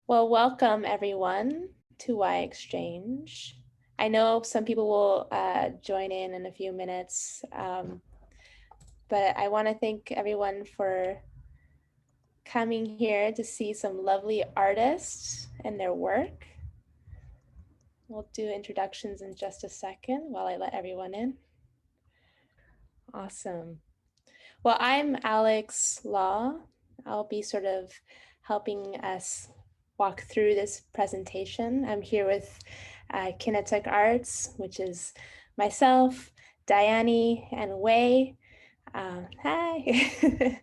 Well, welcome everyone to Y Exchange. I know some people will join in a few minutes, but I want to thank everyone for coming here to see some lovely artists and their work. We'll do introductions in just a second while I let everyone in. Awesome. Well, I'm Alex Law. I'll be sort of helping us walk through this presentation. I'm here with Kinetech Arts, which is myself, Diane, and Wei. Hi.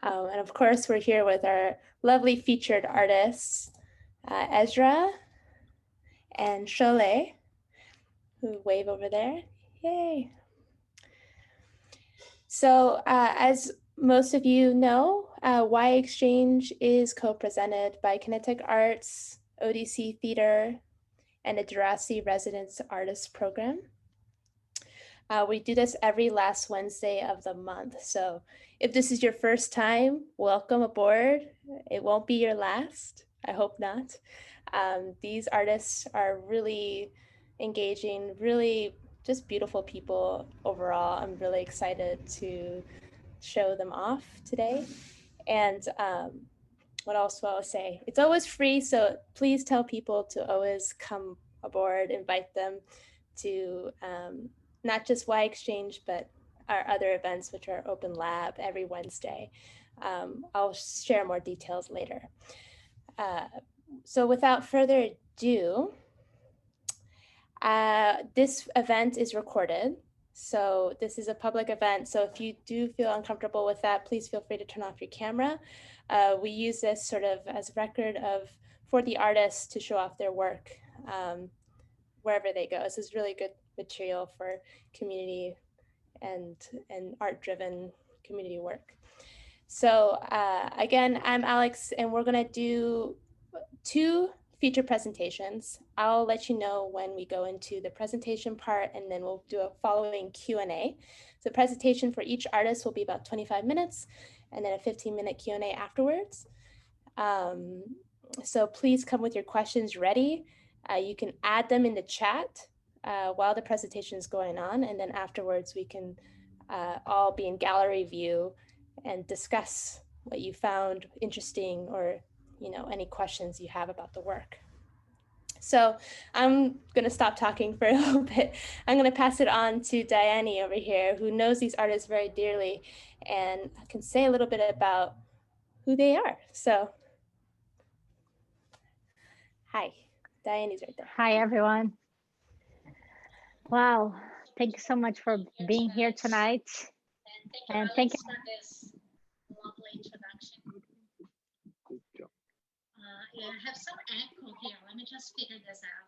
And of course, we're here with our lovely featured artists, Ezra and Sholeh, who wave over there. Yay. So as most of you know, Y Exchange is co-presented by Kinetech Arts, ODC Theater, and the Djerassi Residence Artist Program. We do this every last Wednesday of the month. So if this is your first time, welcome aboard. It won't be your last. I hope not. These artists are really engaging, really just beautiful people overall. I'm really excited to show them off today. And what else will I say? It's always free, so please tell people to always come aboard, invite them to not just Y Exchange, but our other events, which are Open Lab every Wednesday. I'll share more details later. So without further ado, this event is recorded. So this is a public event. So if you do feel uncomfortable with that, please feel free to turn off your camera. We use this sort of as a record for the artists to show off their work wherever they go. This is really good material for community and art-driven community work. So again, I'm Alex, and we're gonna do 2 feature presentations. I'll let you know when we go into the presentation part, and then we'll do a following Q&A. So the presentation for each artist will be about 25 minutes, and then a 15-minute Q&A afterwards. So please come with your questions ready. You can add them in the chat while the presentation is going on, and then afterwards we can all be in gallery view and discuss what you found interesting or any questions you have about the work. So I'm gonna stop talking for a little bit. I'm gonna pass it on to Diane over here, who knows these artists very dearly and can say a little bit about who they are. So, hi, Diane's right there. Hi, everyone. Wow, thank you so much for being here tonight. And thank you for this lovely introduction. Yeah, I have some echo here. Let me just figure this out.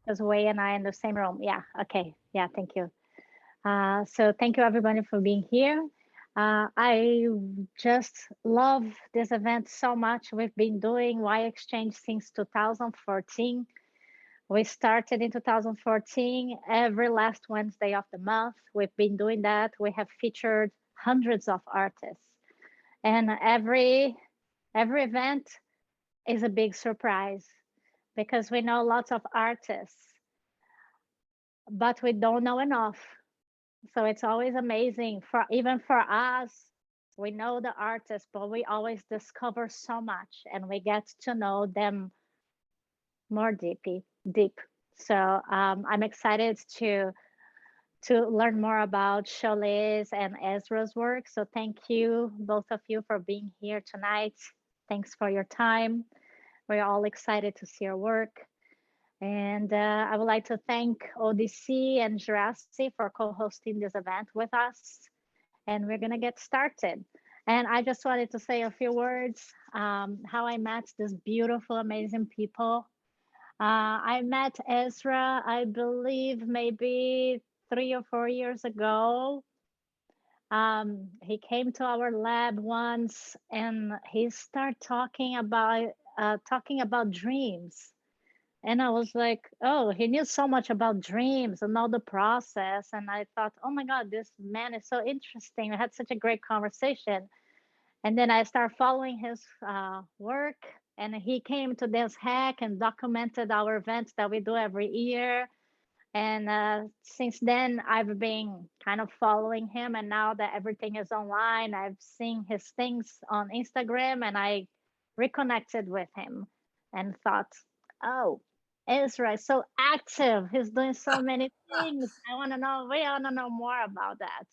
Because Wei and I in the same room. Yeah, okay. Yeah, thank you. So thank you everybody for being here. I just love this event so much. We've been doing Y Exchange since 2014. We started in 2014, every last Wednesday of the month. We've been doing that. We have featured hundreds of artists. And every event is a big surprise because we know lots of artists, but we don't know enough. So it's always amazing even for us. We know the artists, but we always discover so much and we get to know them more deep. So I'm excited to learn more about Sholeh's and Ezra's work. So thank you, both of you, for being here tonight. Thanks for your time. We're all excited to see your work. And I would like to thank ODC and Djerassi for co-hosting this event with us. And we're gonna get started. And I just wanted to say a few words, how I met these beautiful, amazing people. I met Ezra, I believe maybe 3 or 4 years ago. He came to our lab once and he started talking about dreams. And I was like, oh, he knew so much about dreams and all the process. And I thought, oh my God, this man is so interesting. We had such a great conversation. And then I started following his work, and he came to this hack and documented our events that we do every year. And since then, I've been kind of following him. And now that everything is online, I've seen his things on Instagram, and I reconnected with him and thought, oh, Ezra is so active. He's doing so many things. We want to know more about that.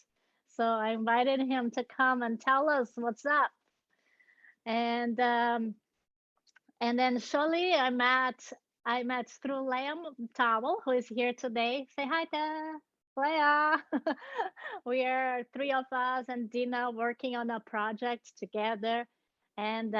So I invited him to come and tell us what's up. And then Sholeh, I met through Liam Towel, who is here today. Say hi to Leah. We are three of us and Dina working on a project together. And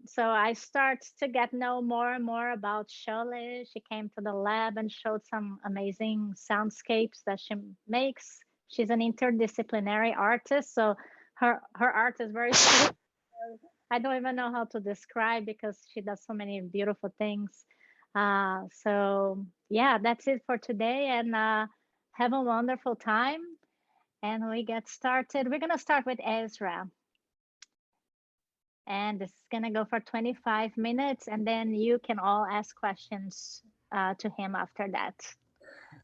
so I start to get know more and more about Sholeh. She came to the lab and showed some amazing soundscapes that she makes. She's an interdisciplinary artist, so her art is very I don't even know how to describe because she does so many beautiful things. So yeah, that's it for today, and have a wonderful time. And we get started. We're gonna start with Ezra, and this is gonna go for 25 minutes, and then you can all ask questions to him after that.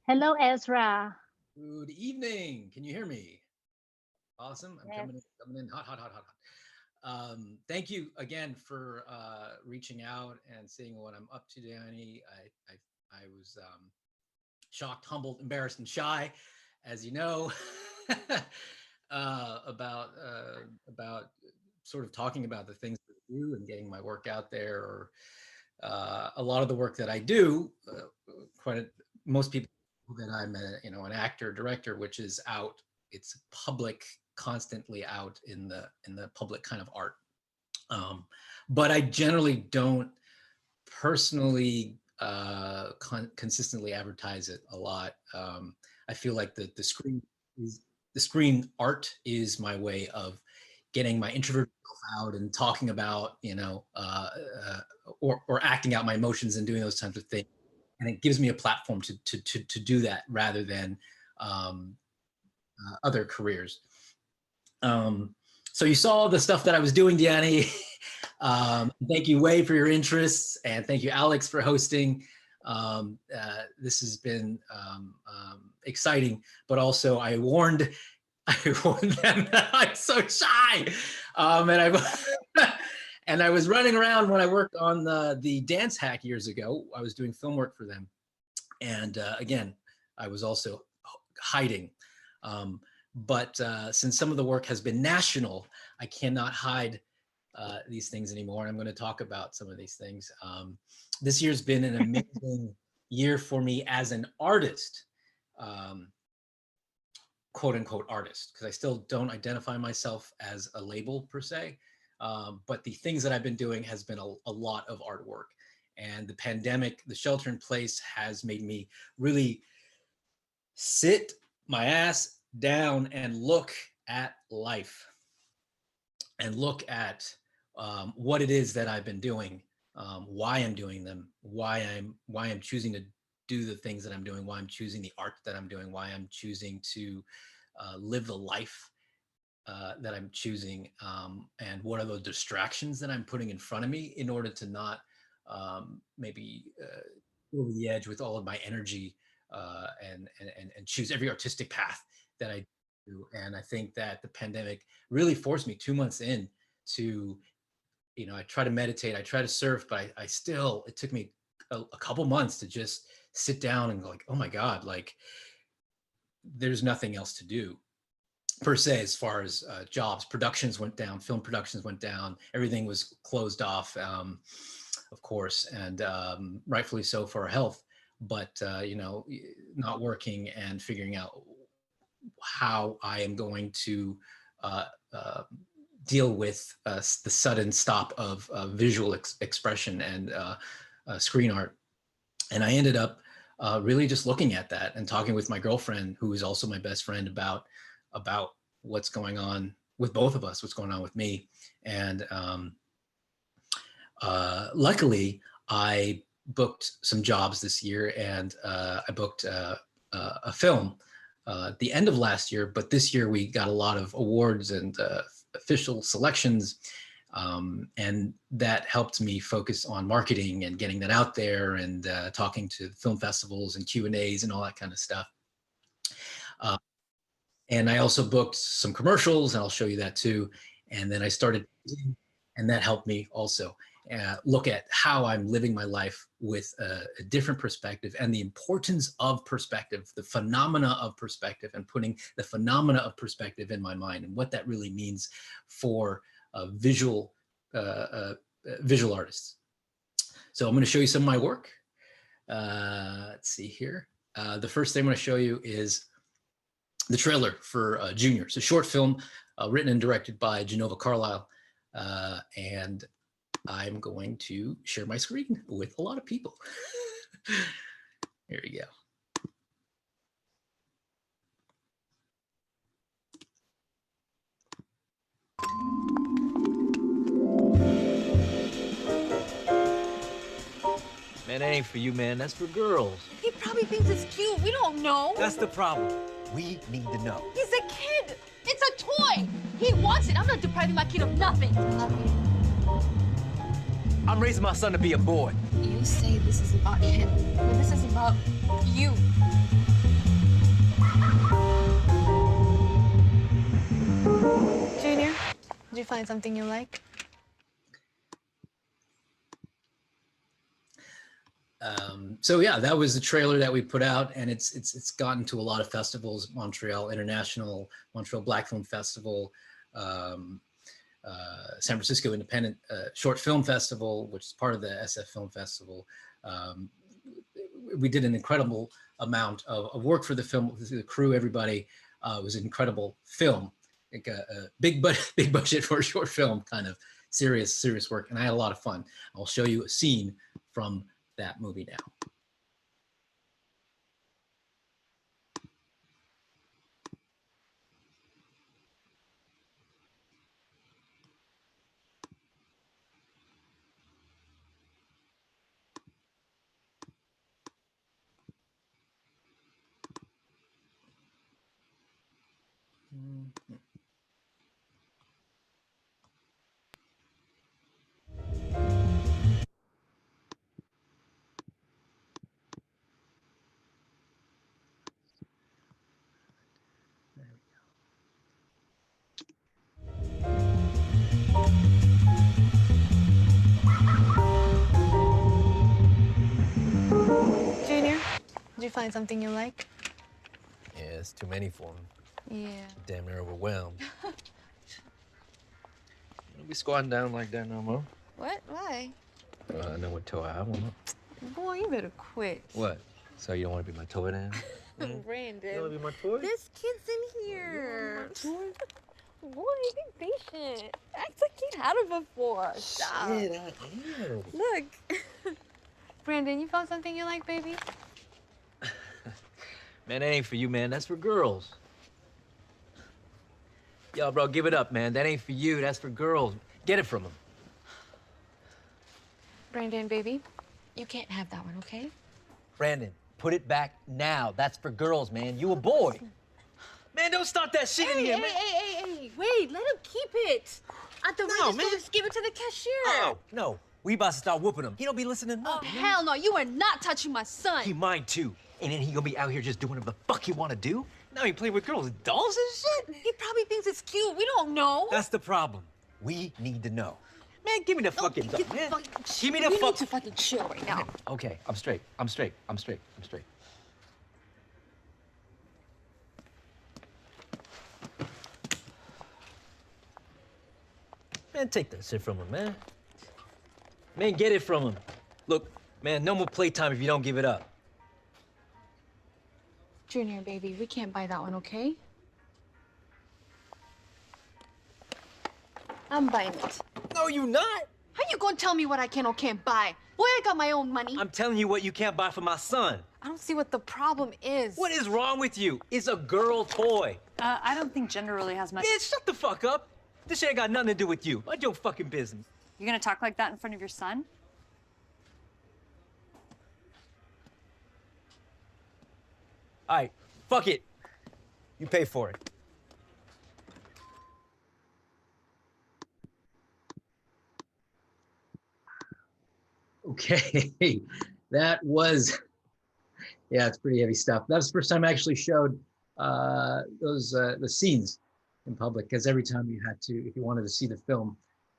Hello, Ezra. Good evening. Can you hear me? Awesome. I'm Yes. coming in hot, hot, hot, hot, hot. Thank you again for reaching out and seeing what I'm up to, Danny. I was shocked, humbled, embarrassed, and shy, as you know, about sort of talking about the things that I do and getting my work out there. Or a lot of the work that I do, most people that I'm an actor, director, which is out. It's public, constantly out in the public kind of art. But I generally don't personally consistently advertise it a lot. I feel like the screen art is my way of getting my introverted self out and talking about, or acting out my emotions and doing those types of things. And it gives me a platform to do that rather than other careers. So you saw the stuff that I was doing, Danny. Thank you, Wei, for your interests, and thank you, Alex, for hosting. This has been exciting, but also I warned them that I'm so shy, and I was running around when I worked on the dance hack years ago. I was doing film work for them, and again, I was also hiding. But since some of the work has been national, I cannot hide these things anymore. And I'm going to talk about some of these things. This year's been an amazing year for me as an artist, quote unquote artist, because I still don't identify myself as a label per se. But the things that I've been doing has been a lot of artwork. And the pandemic, the shelter in place has made me really sit my ass down and look at life and look at what it is that I've been doing, why I'm doing them, why I'm choosing to do the things that I'm doing, why I'm choosing the art that I'm doing, why I'm choosing to live the life that I'm choosing, and what are those distractions that I'm putting in front of me in order to not maybe over the edge with all of my energy and choose every artistic path that I do. And I think that the pandemic really forced me 2 months in to, I try to meditate, I try to surf, but I still, it took me a couple months to just sit down and go like, oh my God, like there's nothing else to do per se, as far as jobs. Productions went down, film productions went down, everything was closed off, of course, and rightfully so for our health. But not working and figuring out how I am going to deal with the sudden stop of visual expression and screen art. And I ended up really just looking at that and talking with my girlfriend, who is also my best friend, about what's going on with both of us, what's going on with me. And luckily, I booked some jobs this year, and I booked a film at the end of last year. But this year we got a lot of awards and official selections. And that helped me focus on marketing and getting that out there and talking to film festivals and Q&As and all that kind of stuff. And I also booked some commercials, and I'll show you that too. And then I started, and that helped me also look at how I'm living my life with a different perspective and the importance of perspective, the phenomena of perspective, and putting the phenomena of perspective in my mind and what that really means for visual artists. So I'm going to show you some of my work. Let's see here. The first thing I'm going to show you is the trailer for Junior. It's a short film written and directed by Genova Carlisle. And I'm going to share my screen with a lot of people. Here we go. Man, that ain't for you, man. That's for girls. He probably thinks it's cute. We don't know. That's the problem. We need to know. He's a kid. It's a toy. He wants it. I'm not depriving my kid of nothing. I'm raising my son to be a boy. You say this is about him, but this is about you. Junior, did you find something you like? So yeah, that was the trailer that we put out, and it's gotten to a lot of festivals: Montreal International, Montreal Black Film Festival, San Francisco Independent Short Film Festival, which is part of the SF Film Festival. We did an incredible amount of work for the film, the crew, everybody. It was an incredible film, like a big budget for a short film, kind of serious work, and I had a lot of fun. I'll show you a scene from that movie now. Junior, did you find something you like? Yeah, it's too many for him. Yeah. Damn near overwhelmed. Don't be squatting down like that no more. What? Why? I know what toy I want. Boy, you better quit. What? So you don't want to be my toy then? Brandon. You want to be my toy? There's kids in here. Boy, be patient. Act like you'd had it before. Stop. Shit, I am. Look. Brandon, you found something you like, baby? Man, that ain't for you, man. That's for girls. Yo, bro, give it up, man. That ain't for you. That's for girls. Get it from them. Brandon, baby, you can't have that one, okay? Brandon, put it back now. That's for girls, man. You a boy. Man, don't start that shit in here, man. Hey, wait, let him keep it. At the register, man. just give it to the cashier. Oh, no. We about to start whooping him. He don't be listening to Oh, nothing. hell no, you are not touching my son. He mine too. And then he gonna be out here just doing whatever the fuck he wanna do? Now he playing with girls, dolls and shit? He probably thinks it's cute. We don't know. That's the problem. We need to know. Man, give me the fucking gun, man. Give me the You fuck. need to fucking chill right now. Okay, I'm straight. Man, take that shit from him, man. Man, get it from him. Look, man, no more playtime if you don't give it up. Junior, baby, we can't buy that one, okay? I'm buying it. No, you not. How you gonna tell me what I can or can't buy? Boy, I got my own money. I'm telling you what you can't buy for my son. I don't see what the problem is. What is wrong with you? It's a girl toy. I don't think gender really has much. Bitch, shut the fuck up. This shit ain't got nothing to do with you. Mind your fucking business. You're gonna talk like that in front of your son? All right, fuck it. You pay for it. Okay, that was, yeah, it's pretty heavy stuff. That was the first time I actually showed the scenes in public, because every time you had to, if you wanted to see the film,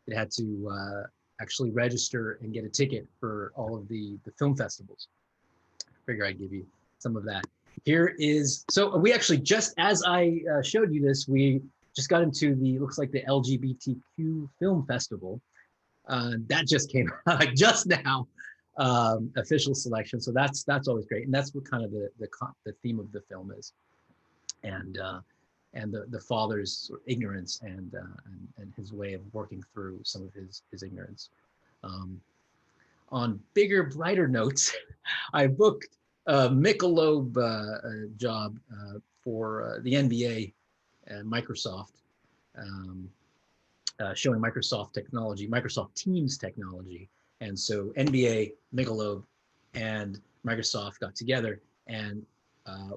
you had to actually register and get a ticket for all of the film festivals. I figure I'd give you some of that. Here is, so we actually, just as I showed you this, we just got into the, looks like the LGBTQ film festival. That just came out like just now, official selection. So that's always great. And that's what kind of the theme of the film is. And the father's sort of ignorance and his way of working through some of his ignorance. On bigger, brighter notes, I booked a Michelob job for the NBA and Microsoft, showing Microsoft technology, Microsoft Teams technology. And so NBA, Michelob, and Microsoft got together and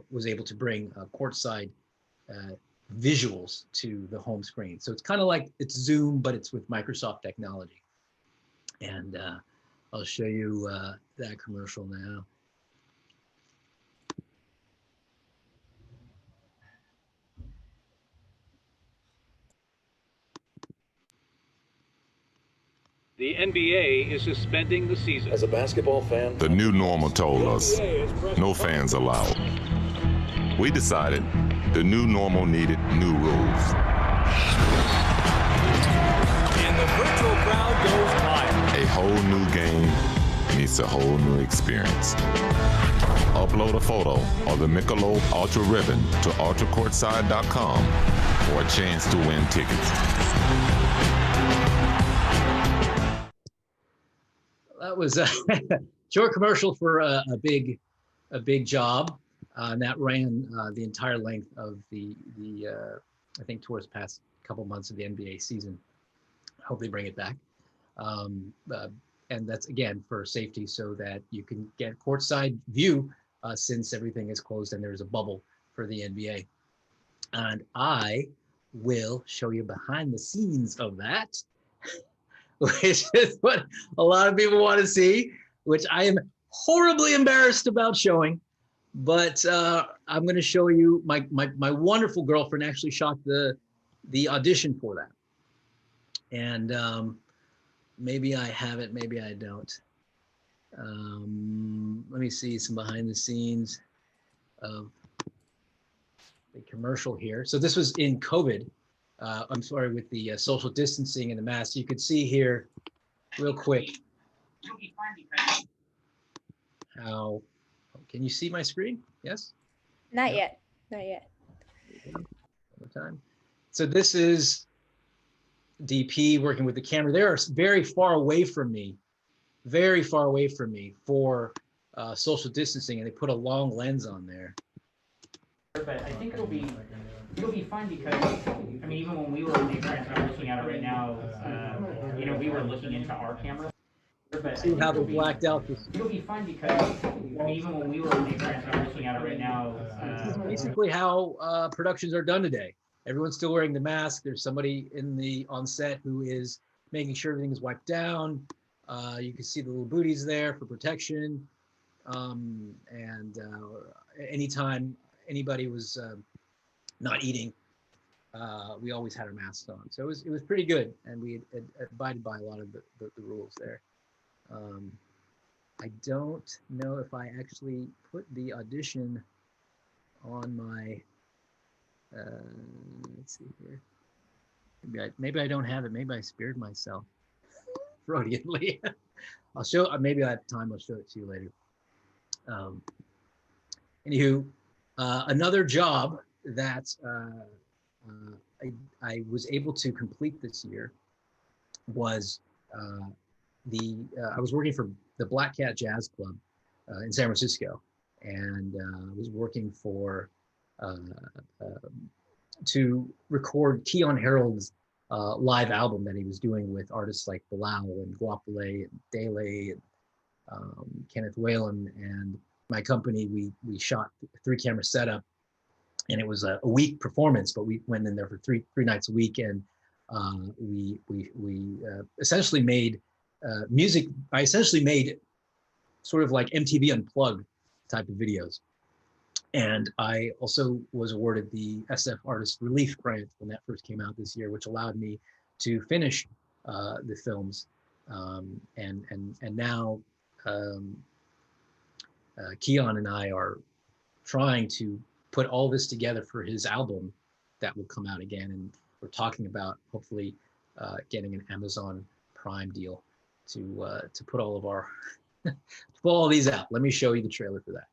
was able to bring courtside visuals to the home screen. So it's kind of like it's Zoom, but it's with Microsoft technology. And I'll show you that commercial now. The NBA is suspending the season. As a basketball fan, the new normal told us no fans allowed. We decided the new normal needed new rules. And the virtual crowd goes wild. A whole new game meets a whole new experience. Upload a photo of the Michelob Ultra Ribbon to ultracourtside.com for a chance to win tickets. That was a short commercial for a big job, and that ran the entire length of the I think towards the past couple months of the NBA season. I hope they bring it back, and that's again for safety, so that you can get courtside view since everything is closed and there's a bubble for the NBA. And I will show you behind the scenes of that. Which is what a lot of people want to see, which I am horribly embarrassed about showing. But I'm going to show you my wonderful girlfriend actually shot the audition for that. And maybe I have it, maybe I don't. Let me see some behind the scenes of the commercial here. So this was in COVID. I'm sorry, with the social distancing and the mask. You could see here real quick how, can you see my screen? Yes? Not yet. Not yet. One time. So this is DP working with the camera. They are very far away from me for social distancing, and they put a long lens on there. But I think it'll be fun because, I mean, even when we were looking at it right now, you know, we were looking into our camera. But see how they blacked out this. It'll be fun because, I mean, even when we were looking at it right now. This is basically how productions are done today. Everyone's still wearing the mask. There's somebody on set who is making sure everything is wiped down. You can see the little booties there for protection. And anytime anybody was not eating, we always had our masks on. So it was pretty good, and we had abided by a lot of the rules there. I don't know if I actually put the audition on my, let's see here. Maybe I don't have it. Maybe I spared myself Freudianly. I'll show, maybe I have time, I'll show it to you later. Anywho, another job that I was able to complete this year was I was working for the Black Cat Jazz Club in San Francisco, and I was working for to record Keon Harold's live album that he was doing with artists like Bilal and Guapale and Dele and Kenneth Whalen, and my company. We shot 3-camera setup, and it was a week performance, but we went in there for three nights a week, and we essentially made music. I essentially made sort of like MTV Unplugged type of videos. And I also was awarded the SF Artist Relief Grant when that first came out this year, which allowed me to finish the films. And now Keon and I are trying to put all this together for his album that will come out again. And we're talking about hopefully getting an Amazon Prime deal to put all of our, to pull all these out. Let me show you the trailer for that.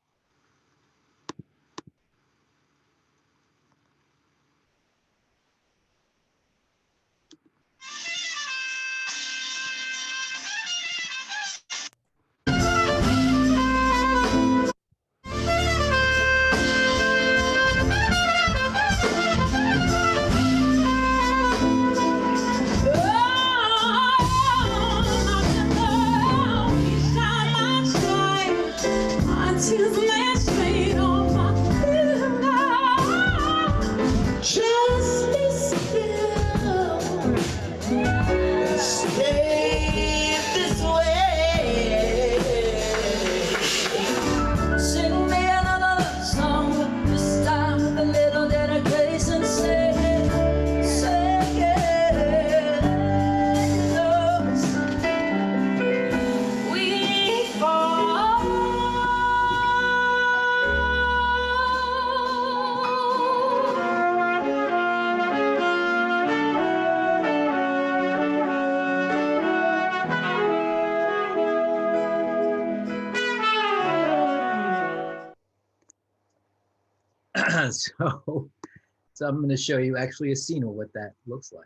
So I'm going to show you actually a scene of what that looks like.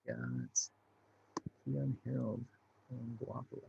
Got Keon Harold and Guapole.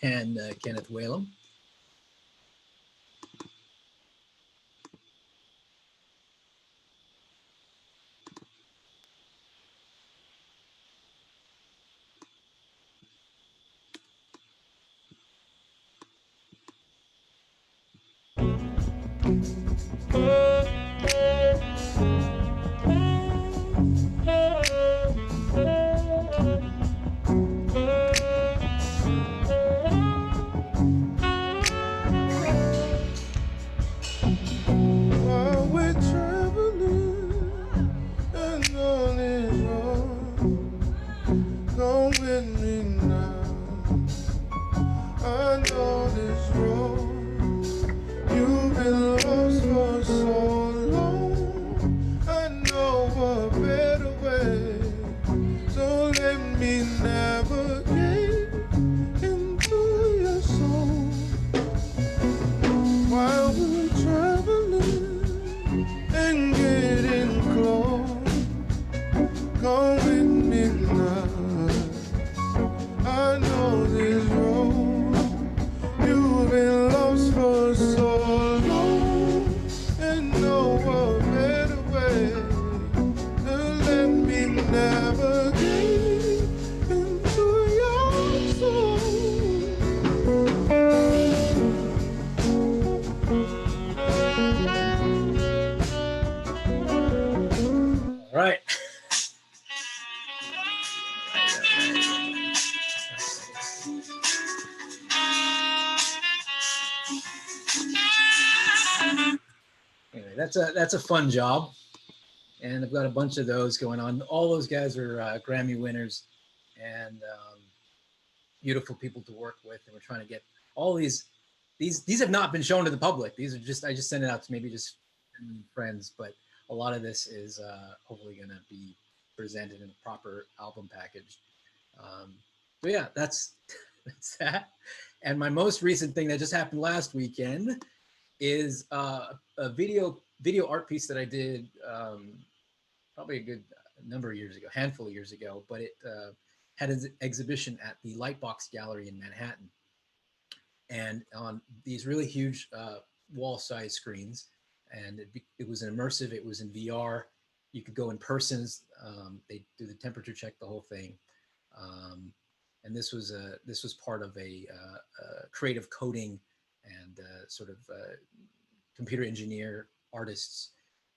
And Kenneth Whalum. You've been lost for so that's a fun job, and I've got a bunch of those going on. All those guys are Grammy winners, and beautiful people to work with, and we're trying to get all these have not been shown to the public. These are just, I just sent it out to maybe just friends, but a lot of this is hopefully going to be presented in a proper album package. So yeah, that's that. And my most recent thing that just happened last weekend is a video art piece that I did probably a good number of years ago, handful of years ago, but it had an exhibition at the Lightbox Gallery in Manhattan. And on these really huge wall-size screens, and it was an immersive, it was in VR, you could go in persons, they do the temperature check, the whole thing. And this was part of a creative coding and sort of computer engineer artists,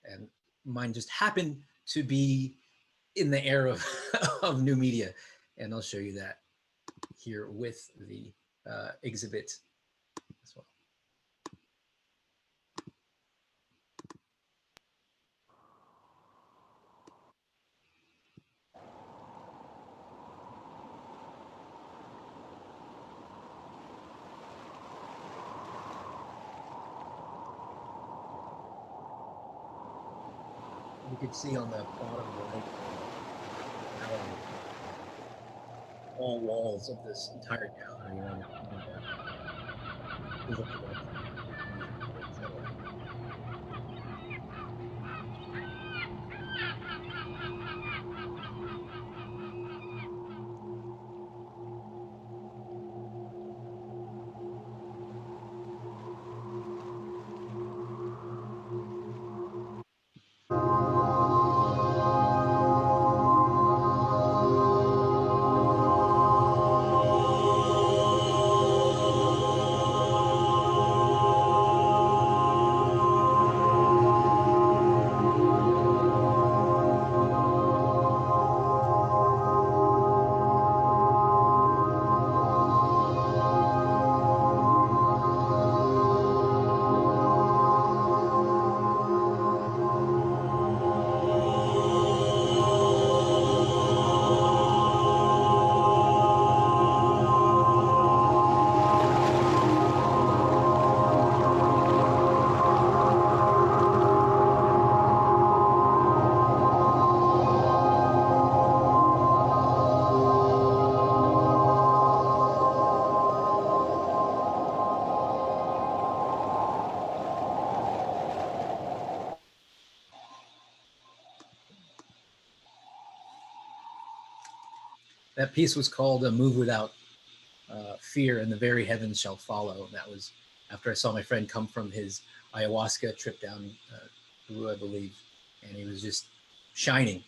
and mine just happened to be in the era of, of new media. And I'll show you that here with the exhibit as well. You can see on the bottom right, all walls of this entire gallery. That piece was called "A Move Without Fear, and the Very Heavens Shall Follow." And that was after I saw my friend come from his ayahuasca trip down Peru, I believe, and he was just shining.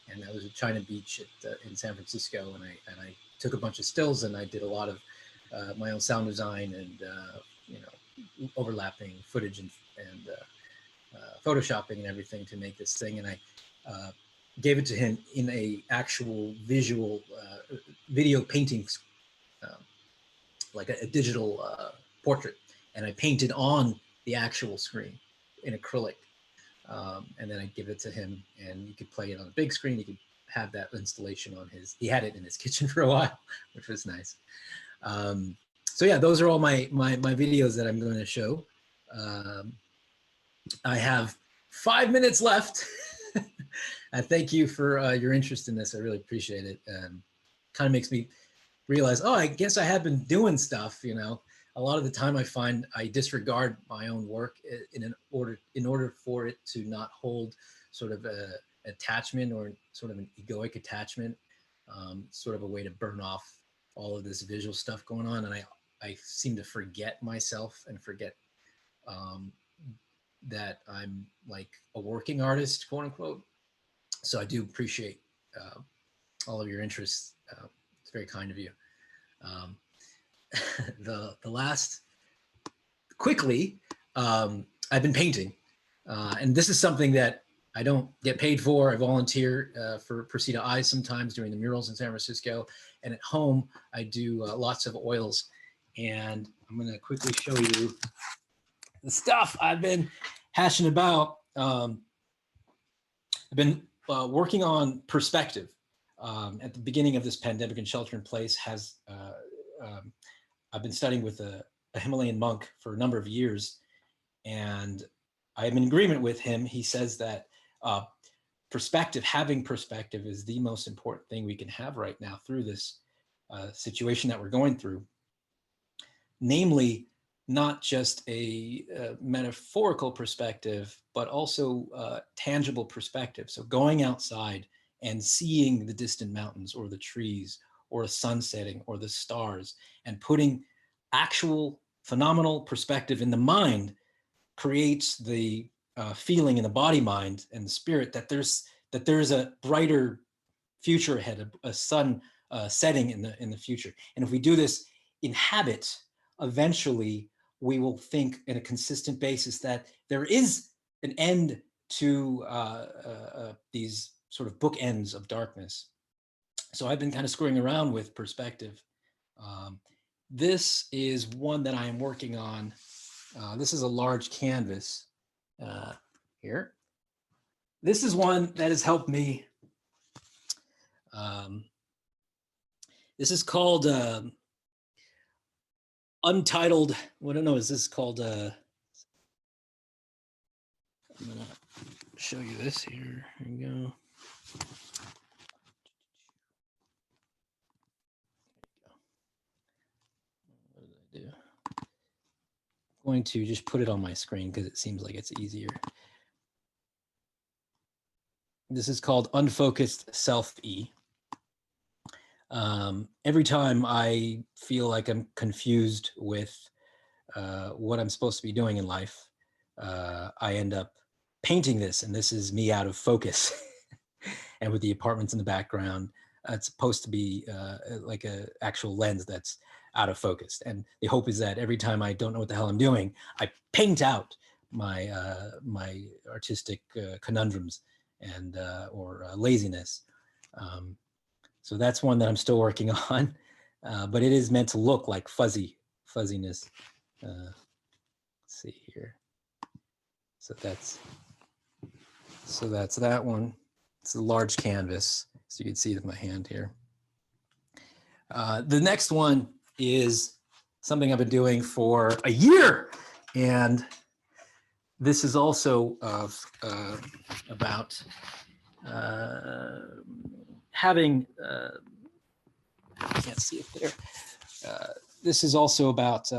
And that was at China Beach in San Francisco, and I took a bunch of stills, and I did a lot of my own sound design and overlapping footage and photoshopping and everything to make this thing. And I gave it to him in a actual visual video painting, like a digital portrait, and I painted on the actual screen in acrylic, and then I give it to him, and you could play it on a big screen. You could have that installation on his, he had it in his kitchen for a while, which was nice. So yeah, those are all my videos that I'm going to show. I have 5 minutes left. I thank you for your interest in this. I really appreciate it. Kind of makes me realize, oh, I guess I have been doing stuff, you know. A lot of the time I find I disregard my own work in order for it to not hold sort of a attachment or sort of an egoic attachment, sort of a way to burn off all of this visual stuff going on. And I seem to forget myself and forget that I'm like a working artist, quote unquote. So I do appreciate all of your interest. It's very kind of you. The last, quickly, I've been painting, and this is something that I don't get paid for. I volunteer for Persida Eyes sometimes doing the murals in San Francisco, and at home I do lots of oils. And I'm gonna quickly show you the stuff I've been passionate about. I've been working on perspective. At the beginning of this pandemic and shelter in place I've been studying with a Himalayan monk for a number of years, and I'm in agreement with him. He says that having perspective is the most important thing we can have right now through this situation that we're going through. Namely, not just a metaphorical perspective, but also tangible perspective. So going outside and seeing the distant mountains or the trees or a sun setting or the stars and putting actual phenomenal perspective in the mind creates the feeling in the body, mind, and the spirit that there's a brighter future ahead, a sun setting in the future. And if we do this in habit, eventually we will think in a consistent basis that there is an end to these sort of bookends of darkness. So I've been kind of screwing around with perspective. This is one that I am working on. This is a large canvas here. This is one that has helped me. This is called Untitled. What I don't know is this called. I'm gonna show you this here. Here we go. What did I do? I'm going to just put it on my screen because it seems like it's easier. This is called Unfocused Self-E. Every time I feel like I'm confused with what I'm supposed to be doing in life, I end up painting this, and this is me out of focus. And with the apartments in the background, it's supposed to be like an actual lens that's out of focus. And the hope is that every time I don't know what the hell I'm doing, I paint out my my artistic conundrums and or laziness. So that's one that I'm still working on, but it is meant to look like fuzziness. Let's see here. So that's that one. It's a large canvas, so you can see it with my hand here. The next one is something I've been doing for a year, and this is also about having, I can't see it there. This is also about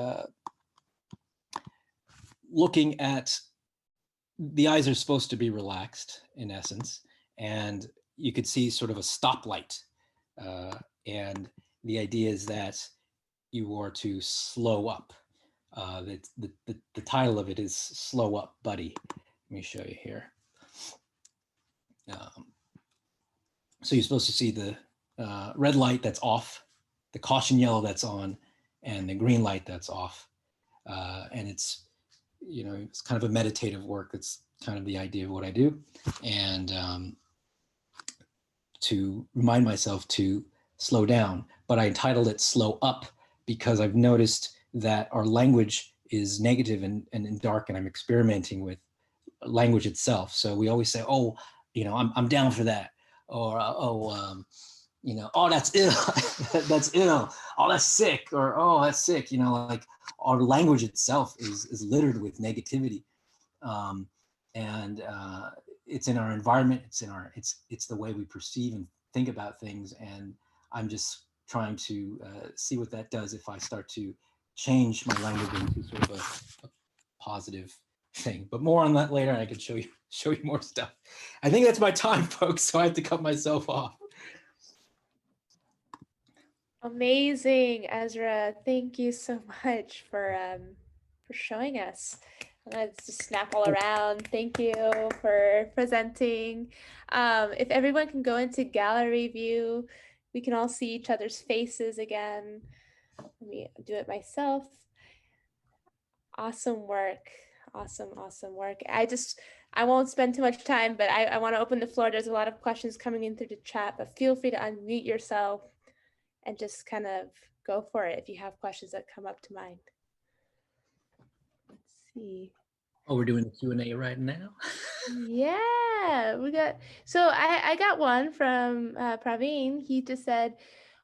looking at, the eyes are supposed to be relaxed in essence, and you could see sort of a stoplight. And the idea is that you are to slow up. The title of it is Slow Up, Buddy. Let me show you here. So you're supposed to see the red light that's off, the caution yellow that's on, and the green light that's off. And it's, you know, it's kind of a meditative work. That's kind of the idea of what I do. And to remind myself to slow down, but I entitled it Slow Up because I've noticed that our language is negative and dark, and I'm experimenting with language itself. So we always say, oh, you know, I'm down for that. Or, you know, oh, that's ill, that's ill. Oh, that's sick. Or, oh, that's sick. You know, like our language itself is littered with negativity. And it's in our environment. It's the way we perceive and think about things. And I'm just trying to see what that does if I start to change my language into sort of a positive thing. But more on that later. I can show you more stuff. I think that's my time, folks. So I have to cut myself off. Amazing, Ezra. Thank you so much for showing us. Let's just snap all around. Thank you for presenting. If everyone can go into gallery view, we can all see each other's faces again. Let me do it myself. Awesome work. Awesome work. I won't spend too much time, but I want to open the floor. There's a lot of questions coming in through the chat, but feel free to unmute yourself and just kind of go for it if you have questions that come up to mind. Let's see. Oh, we're doing the Q&A right now? Yeah, we got, so I got one from Praveen. He just said,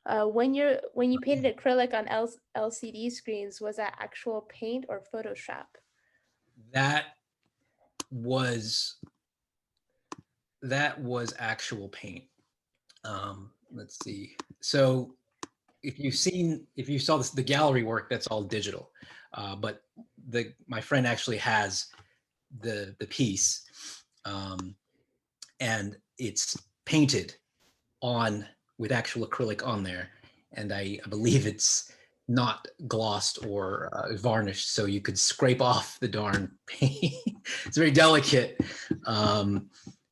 when you painted acrylic on LCD screens, was that actual paint or Photoshop? That was actual paint. Let's see. So if you saw the gallery work, that's all digital. But my friend actually has the piece, and it's painted on with actual acrylic on there, and I believe it's not glossed or varnished, so you could scrape off the darn paint. It's very delicate.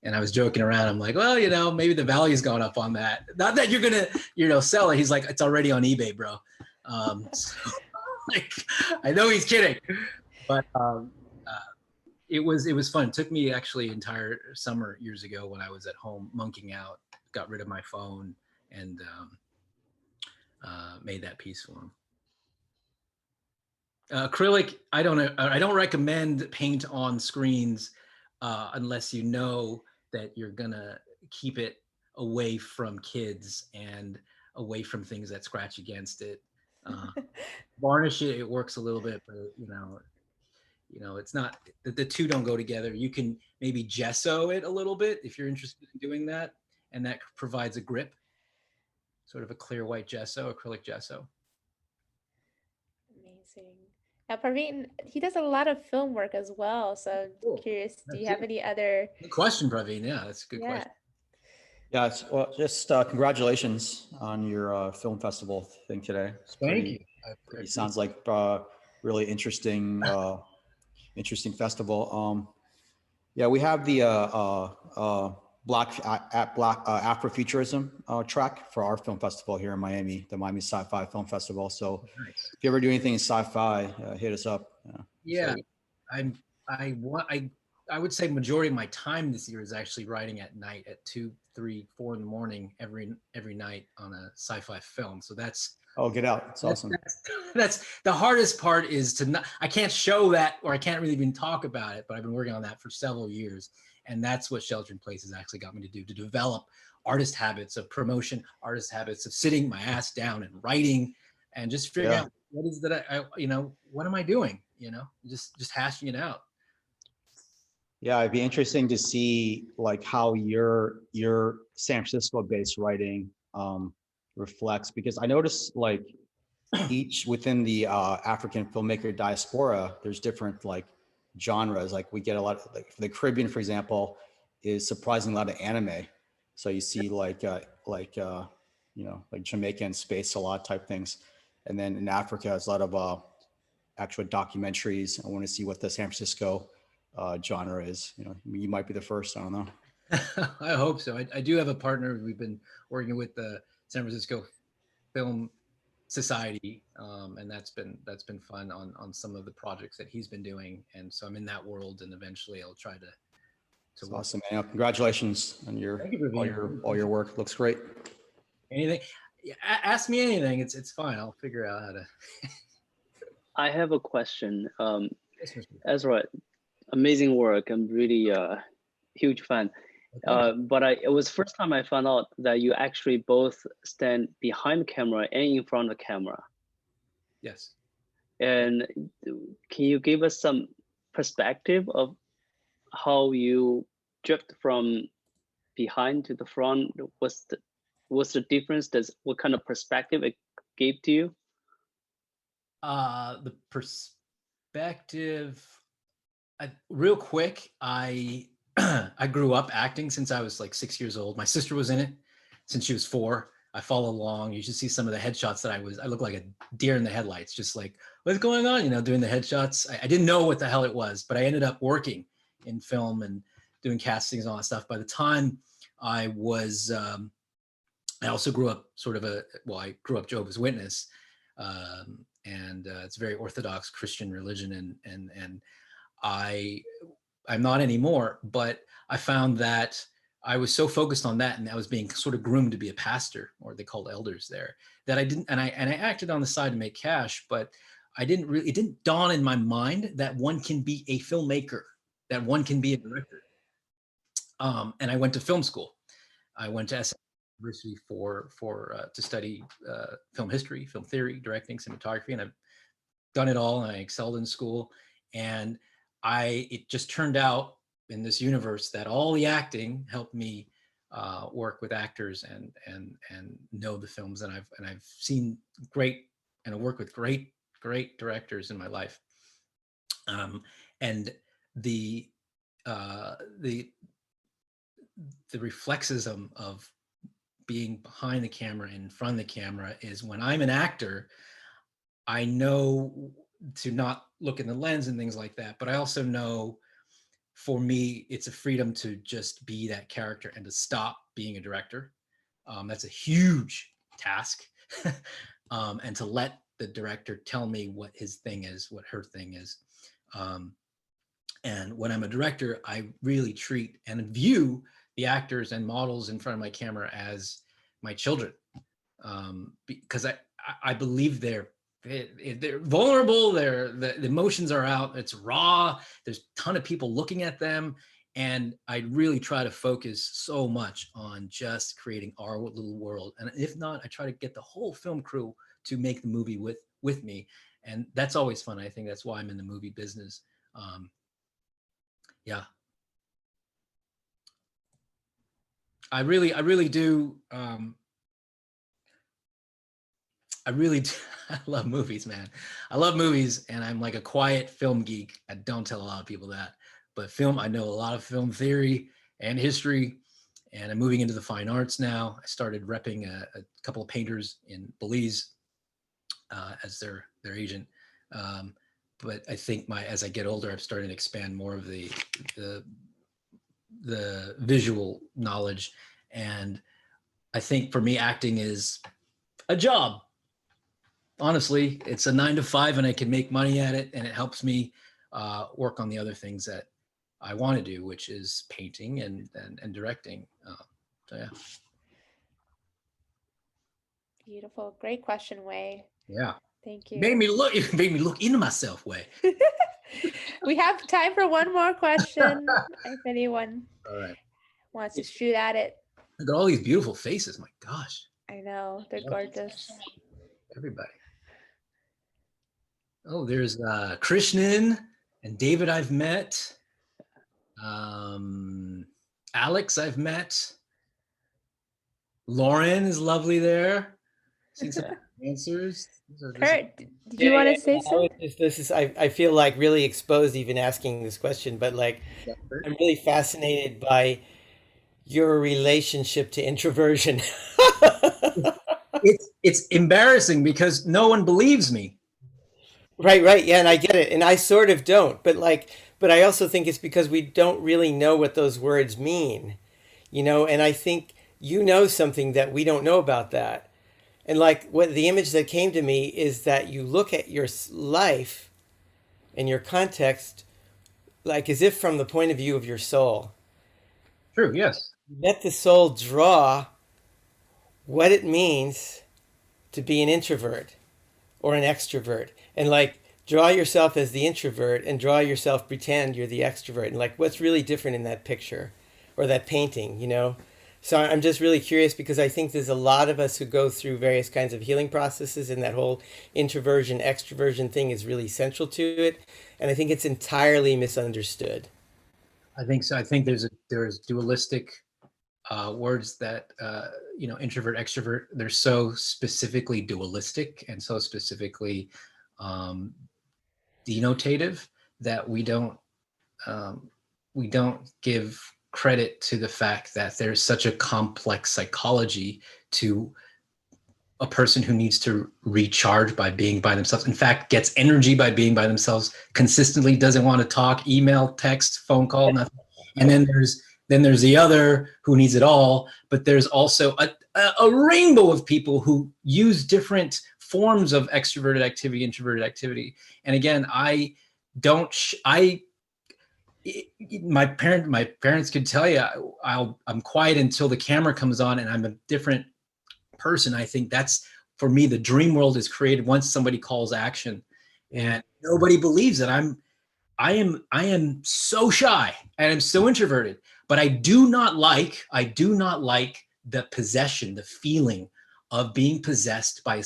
And I was joking around. I'm like, well, maybe the value's gone up on that. Not that you're gonna, sell it. He's like, it's already on eBay, bro. So, like, I know he's kidding, but it was fun. It took me actually entire summer years ago when I was at home monking out, got rid of my phone, and made that piece for him. Acrylic, I don't recommend paint on screens unless you know that you're gonna keep it away from kids and away from things that scratch against it. Varnish it works a little bit, but it's not, the two don't go together. You can maybe gesso it a little bit if you're interested in doing that, and that provides a grip, sort of a clear white gesso, acrylic gesso. Amazing. Now, Praveen, he does a lot of film work as well. So I'm Cool. curious, do you have any other? Good question, Praveen. Yeah, that's a good question. Yeah, well, just congratulations on your film festival thing today. Thank you. It sounds like really interesting festival. Yeah, we have the Afrofuturism track for our film festival here in Miami, the Miami Sci-Fi Film Festival. So nice. If you ever do anything in sci-fi, hit us up. Yeah, so. I would say majority of my time this year is actually writing at night at 2, 3, 4 in the morning every night on a sci-fi film. So that's get out. It's awesome. That's the hardest part, is I can't show that, or I can't really even talk about it, but I've been working on that for several years. And that's what Shelter in Place has actually got me to do, to develop artist habits of promotion, artist habits of sitting my ass down and writing, and just figuring out what is that what am I doing? Just hashing it out. Yeah, it'd be interesting to see like how your San Francisco-based writing reflects, because I noticed like each within the African filmmaker diaspora, there's different like genres. Like we get a lot of, like the Caribbean, for example, is surprisingly a lot of anime. So you see like Jamaica and space a lot type things, and then in Africa, it's a lot of actual documentaries. I want to see what the San Francisco genre is. You might be the first. I don't know. I hope so. I do have a partner. We've been working with the San Francisco Film Society, and that's been fun on some of the projects that he's been doing. And so I'm in that world, and eventually I'll try to. That's awesome, man. Congratulations on all your work. Looks great. Anything? Ask me anything. It's fine. I'll figure out how to. I have a question. Ezra, amazing work. I'm really a huge fan. But it was first time I found out that you actually both stand behind the camera and in front of the camera. Yes. And can you give us some perspective of how you drift from behind to the front? What's the difference? What kind of perspective it gave to you? The perspective, real quick, I grew up acting since I was like 6 years old. My sister was in it since she was 4. I follow along. You should see some of the headshots that I look like a deer in the headlights, just like, what's going on? Doing the headshots. I didn't know what the hell it was, but I ended up working in film and doing castings and all that stuff. By the time I was, I also grew up I grew up Jehovah's Witness. And it's a very Orthodox Christian religion, and I'm not anymore, but I found that I was so focused on that, and I was being sort of groomed to be a pastor, or they called elders there, that I didn't, and I acted on the side to make cash, but it didn't dawn in my mind that one can be a filmmaker, that one can be a director. And I went to film school. I went to SM University to study film history, film theory, directing, cinematography, and I've done it all. And I excelled in school, and it just turned out in this universe that all the acting helped me work with actors and know the films, and I've seen great and I worked with great directors in my life, and the reflexism of being behind the camera and in front of the camera is when I'm an actor, I know to not look in the lens and things like that, but I also know for me, it's a freedom to just be that character and to stop being a director. That's a huge task. And to let the director tell me what his thing is, what her thing is. And when I'm a director, I really treat and view the actors and models in front of my camera as my children, because I believe they're vulnerable. The emotions are out. It's raw. There's a ton of people looking at them, and I really try to focus so much on just creating our little world. And if not, I try to get the whole film crew to make the movie with me, and that's always fun. I think that's why I'm in the movie business. Yeah. I really do. I love movies, man. I love movies, and I'm like a quiet film geek. I don't tell a lot of people that, but I know a lot of film theory and history, and I'm moving into the fine arts now. I started repping a couple of painters in Belize as their agent. But I think as I get older, I'm starting to expand more of the visual knowledge. And I think for me, acting is a job. Honestly, it's a 9-to-5, and I can make money at it, and it helps me work on the other things that I want to do, which is painting and directing. So yeah. Beautiful. Great question, Wei. Yeah. Thank you. It made me look into myself, Wei. We have time for one more question. If anyone wants to shoot at it. Look at all these beautiful faces. My gosh. I know. They're gorgeous. Everybody. Oh, there's Krishnan and David I've met. Alex I've met. Lauren is lovely there. Seen some answers. Kurt, did you want to say something? I feel like really exposed even asking this question, but like I'm really fascinated by your relationship to introversion. It's embarrassing because no one believes me. Right. Yeah, and I get it. And I sort of don't, but I also think it's because we don't really know what those words mean, and I think you know something that we don't know about that. And like what the image that came to me is that you look at your life and your context like as if from the point of view of your soul. True, yes. Let the soul draw what it means to be an introvert or an extrovert. And like draw yourself as the introvert and draw yourself pretend you're the extrovert. And like what's really different in that picture or that painting, So I'm just really curious because I think there's a lot of us who go through various kinds of healing processes, and that whole introversion, extroversion thing is really central to it. And I think it's entirely misunderstood. I think so. I think there's dualistic words that, introvert, extrovert, they're so specifically dualistic and so specifically denotative that we don't give credit to the fact that there's such a complex psychology to a person who needs to recharge by being by themselves. In fact, gets energy by being by themselves consistently, doesn't want to talk, email, text, phone call, nothing. And then there's the other who needs it all, but there's also a rainbow of people who use different forms of extroverted activity, introverted activity. And again, my parents could tell you I'm quiet until the camera comes on and I'm a different person. I think that's, for me, the dream world is created once somebody calls action. and nobody believes that I am so shy and I'm so introverted, but I do not like the possession, the feeling of being possessed by a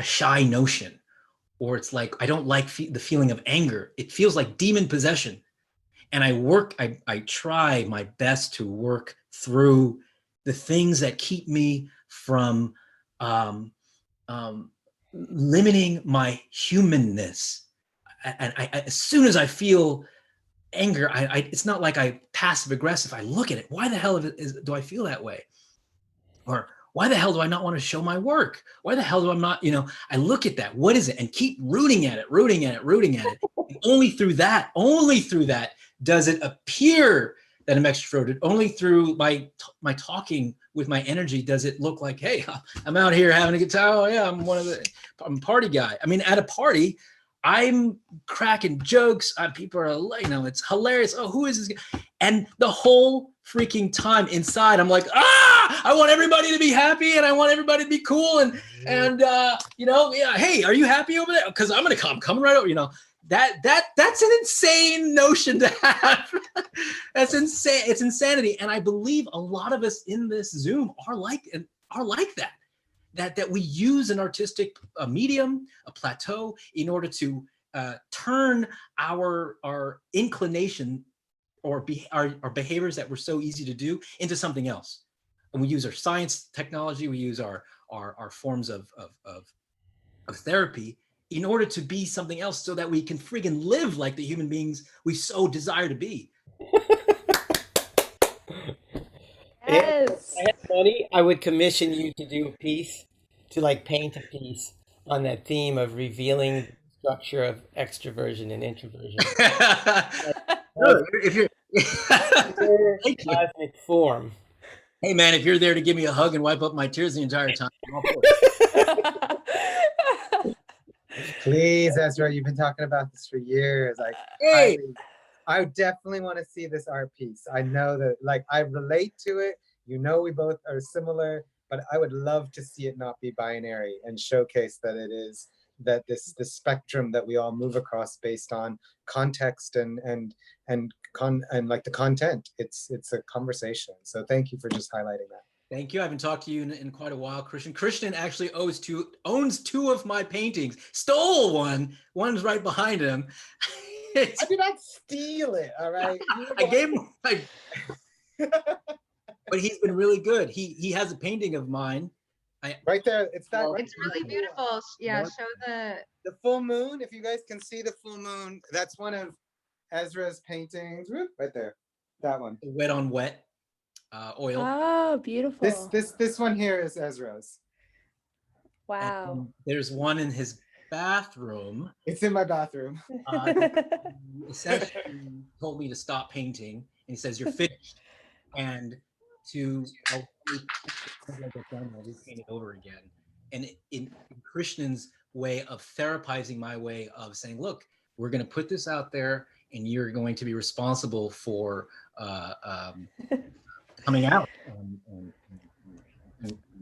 shy notion, or it's like I don't like the feeling of anger. It feels like demon possession, and I try my best to work through the things that keep me from limiting my humanness. And as soon as I feel anger, it's not like I passive aggressive. I look at it. Why the hell do I feel that way? Or why the hell do I not want to show my work? Why the hell do I not, I look at that. What is it? And keep rooting at it. And only through that does it appear that I'm extroverted. Only through my talking with my energy does it look like, hey, I'm out here having a good time. Oh yeah, I'm a party guy. I mean, at a party, I'm cracking jokes. People are like, it's hilarious. Oh, who is this guy? And the whole freaking time inside, I'm like, I want everybody to be happy and I want everybody to be cool. And yeah, hey, are you happy over there? Because I'm coming right over, that's an insane notion to have. That's insane. It's insanity. And I believe a lot of us in this Zoom are like that. That we use an artistic medium, a plateau, in order to turn our inclination or our behaviors that were so easy to do into something else. And we use our science technology, we use our forms of therapy in order to be something else, so that we can friggin' live like the human beings we so desire to be. Yes. If I had money, I would commission you to do a piece, to paint a piece on that theme of revealing the structure of extroversion and introversion. If you're cosmic form. Hey man, if you're there to give me a hug and wipe up my tears the entire time, I'm all for it. Please, Ezra, you've been talking about this for years. Hey! I definitely want to see this art piece. I know that, I relate to it. We both are similar, but I would love to see it not be binary and showcase that it is this spectrum that we all move across based on context and the content. It's a conversation. So thank you for just highlighting that. Thank you. I haven't talked to you in quite a while, Christian. Christian actually owns two of my paintings. Stole one. One's right behind him. I did not steal it. All right. I gave him but he's been really good. He has a painting of mine. Right there. It's that. It's really beautiful. Yeah. Show the full moon. If you guys can see the full moon, that's one of Ezra's paintings. Right there. That one. Wet on wet. Oil. Oh, beautiful. This one here is Ezra's. Wow. There's one in his bathroom. It's in my bathroom. Essentially told me to stop painting, and he says, "You're finished," and to repaint it over again. And in Christian's way of therapizing my way of saying, "Look, we're going to put this out there, and you're going to be responsible for coming out."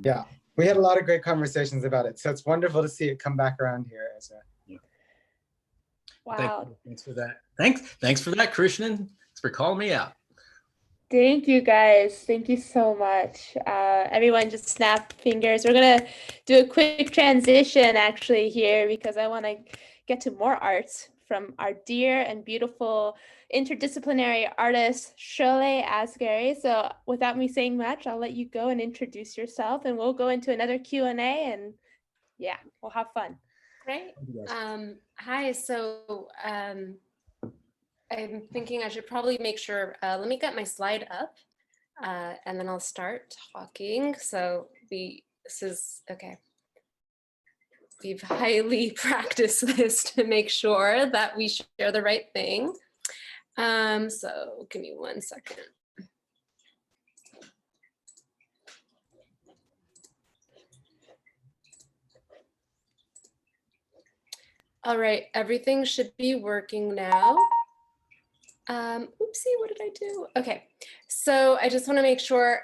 Yeah, we had a lot of great conversations about it, so it's wonderful to see it come back around here, Ezra. Yeah. Wow. Thanks for that. Thanks for that, Christian. Thanks for calling me out. Thank you guys. Thank you so much. Everyone just snap fingers. We're going to do a quick transition actually here, because I want to get to more art from our dear and beautiful interdisciplinary artist, Sholeh Asgary. So without me saying much, I'll let you go and introduce yourself, and we'll go into another Q&A, and yeah, we'll have fun. Great. Hi. So I'm thinking I should probably make sure, let me get my slide up and then I'll start talking. So this is, okay. We've highly practiced this to make sure that we share the right thing. So give me 1 second. All right, everything should be working now. Oopsie, what did I do? Okay, so I just want to make sure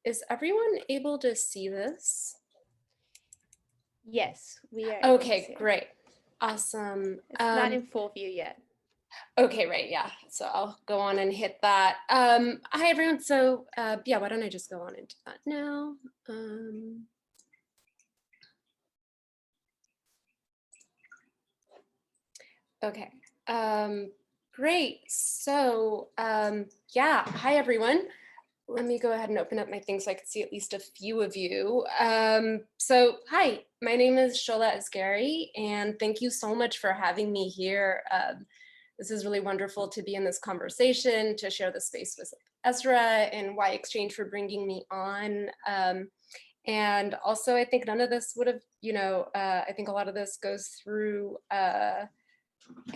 is everyone able to see this? Yes, we are. able to see Okay, it. great. Awesome. It's not in full view yet. Okay, right, yeah. So I'll go on and hit that. Hi, everyone. So yeah, why don't I just go on into that now? Okay, great. So yeah, hi, everyone. Let me go ahead and open up my thing so I can see at least a few of you. So hi, my name is Sholeh Asgary, and thank you so much for having me here. This is really wonderful to be in this conversation, to share the space with Ezra and Y Exchange for bringing me on. And also, I think none of this would have, I think a lot of this goes through, I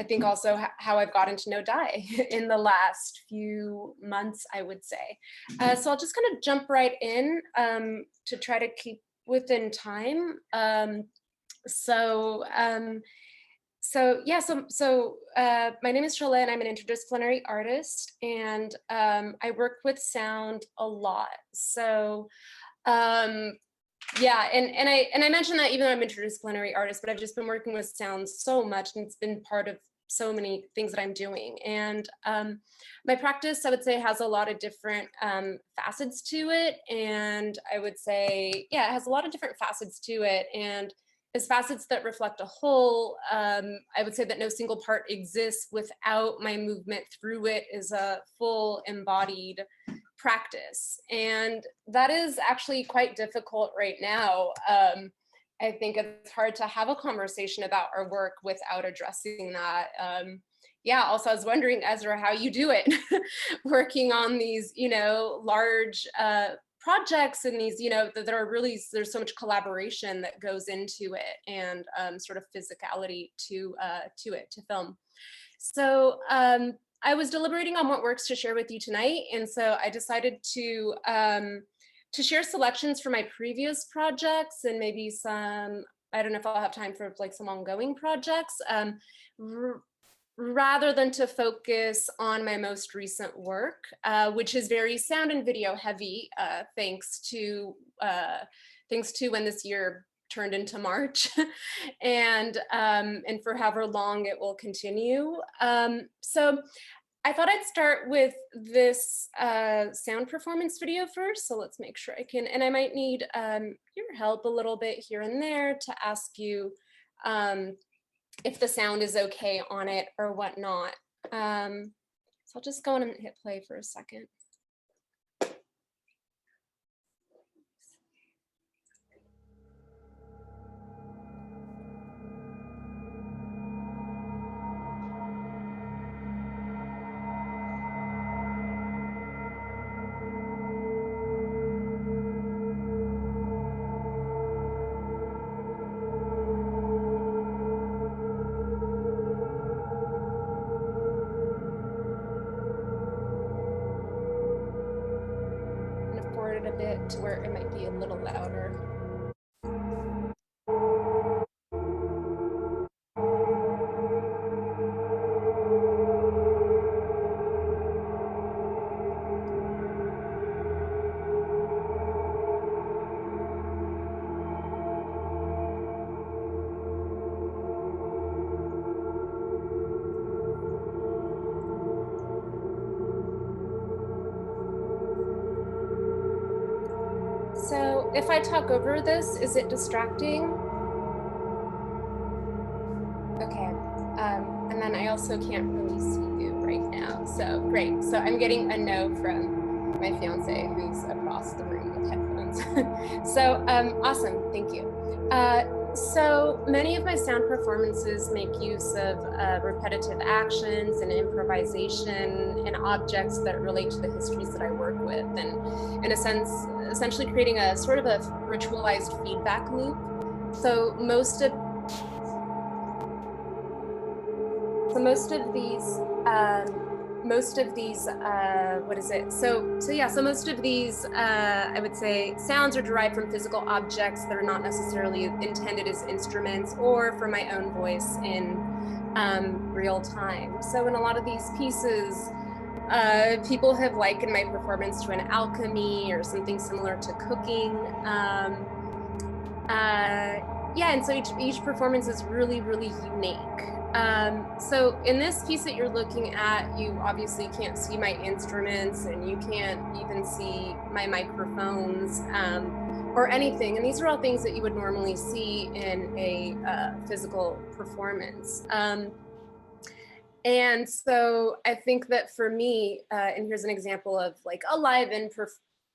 think also how I've gotten to know Dai in the last few months, I would say. So I'll just kind of jump right in to try to keep within time. So my name is Sholeh, and I'm an interdisciplinary artist, and I work with sound a lot. So yeah, and I mentioned that even though I'm an interdisciplinary artist, but I've just been working with sound so much, and it's been part of so many things that I'm doing. And my practice, I would say, has a lot of different facets to it. And I would say, yeah, it has a lot of different facets to it. And as facets that reflect a whole, I would say that no single part exists without my movement through it as a full embodied practice. And that is actually quite difficult right now. I think it's hard to have a conversation about our work without addressing that. Yeah, also I was wondering, Ezra, how you do it, working on these, large projects and these, that are really, there's so much collaboration that goes into it, and sort of physicality to it, to film. So I was deliberating on what works to share with you tonight, and so I decided to share selections from my previous projects and maybe some, I don't know if I'll have time for like some ongoing projects, rather than to focus on my most recent work, which is very sound and video heavy, thanks to when this year turned into March, and for however long it will continue. So I thought I'd start with this sound performance video first. So let's make sure I can, and I might need your help a little bit here and there to ask you if the sound is okay on it or whatnot. So I'll just go on and hit play for a second. A bit to where it might be a little louder. So if I talk over this, is it distracting? Okay, and then I also can't really see you right now. So great, so I'm getting a no from my fiance who's across the room with headphones. So awesome, thank you. So many of my sound performances make use of repetitive actions and improvisation and objects that relate to the histories that I work with, and in a sense, essentially creating a sort of a ritualized feedback loop. So most of these, I would say, sounds are derived from physical objects that are not necessarily intended as instruments or for my own voice in real time. So in a lot of these pieces, People have likened my performance to an alchemy or something similar to cooking. Yeah, and so each performance is really, really unique. So in this piece that you're looking at, you obviously can't see my instruments and you can't even see my microphones or anything. And these are all things that you would normally see in a physical performance. And so I think that for me, and here's an example of like a live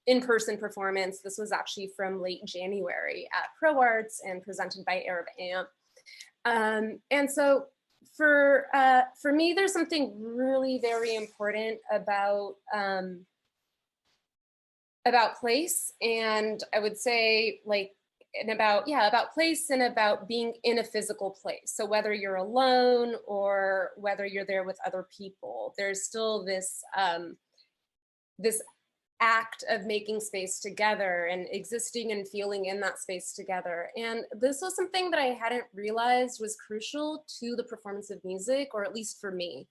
in-person performance. This was actually from late January at Pro Arts and presented by Arab Amp. And so for me, there's something really very important about place, and I would say like about place and about being in a physical place. So whether you're alone or whether you're there with other people, there's still this this act of making space together and existing and feeling in that space together. And this was something that I hadn't realized was crucial to the performance of music, or at least for me.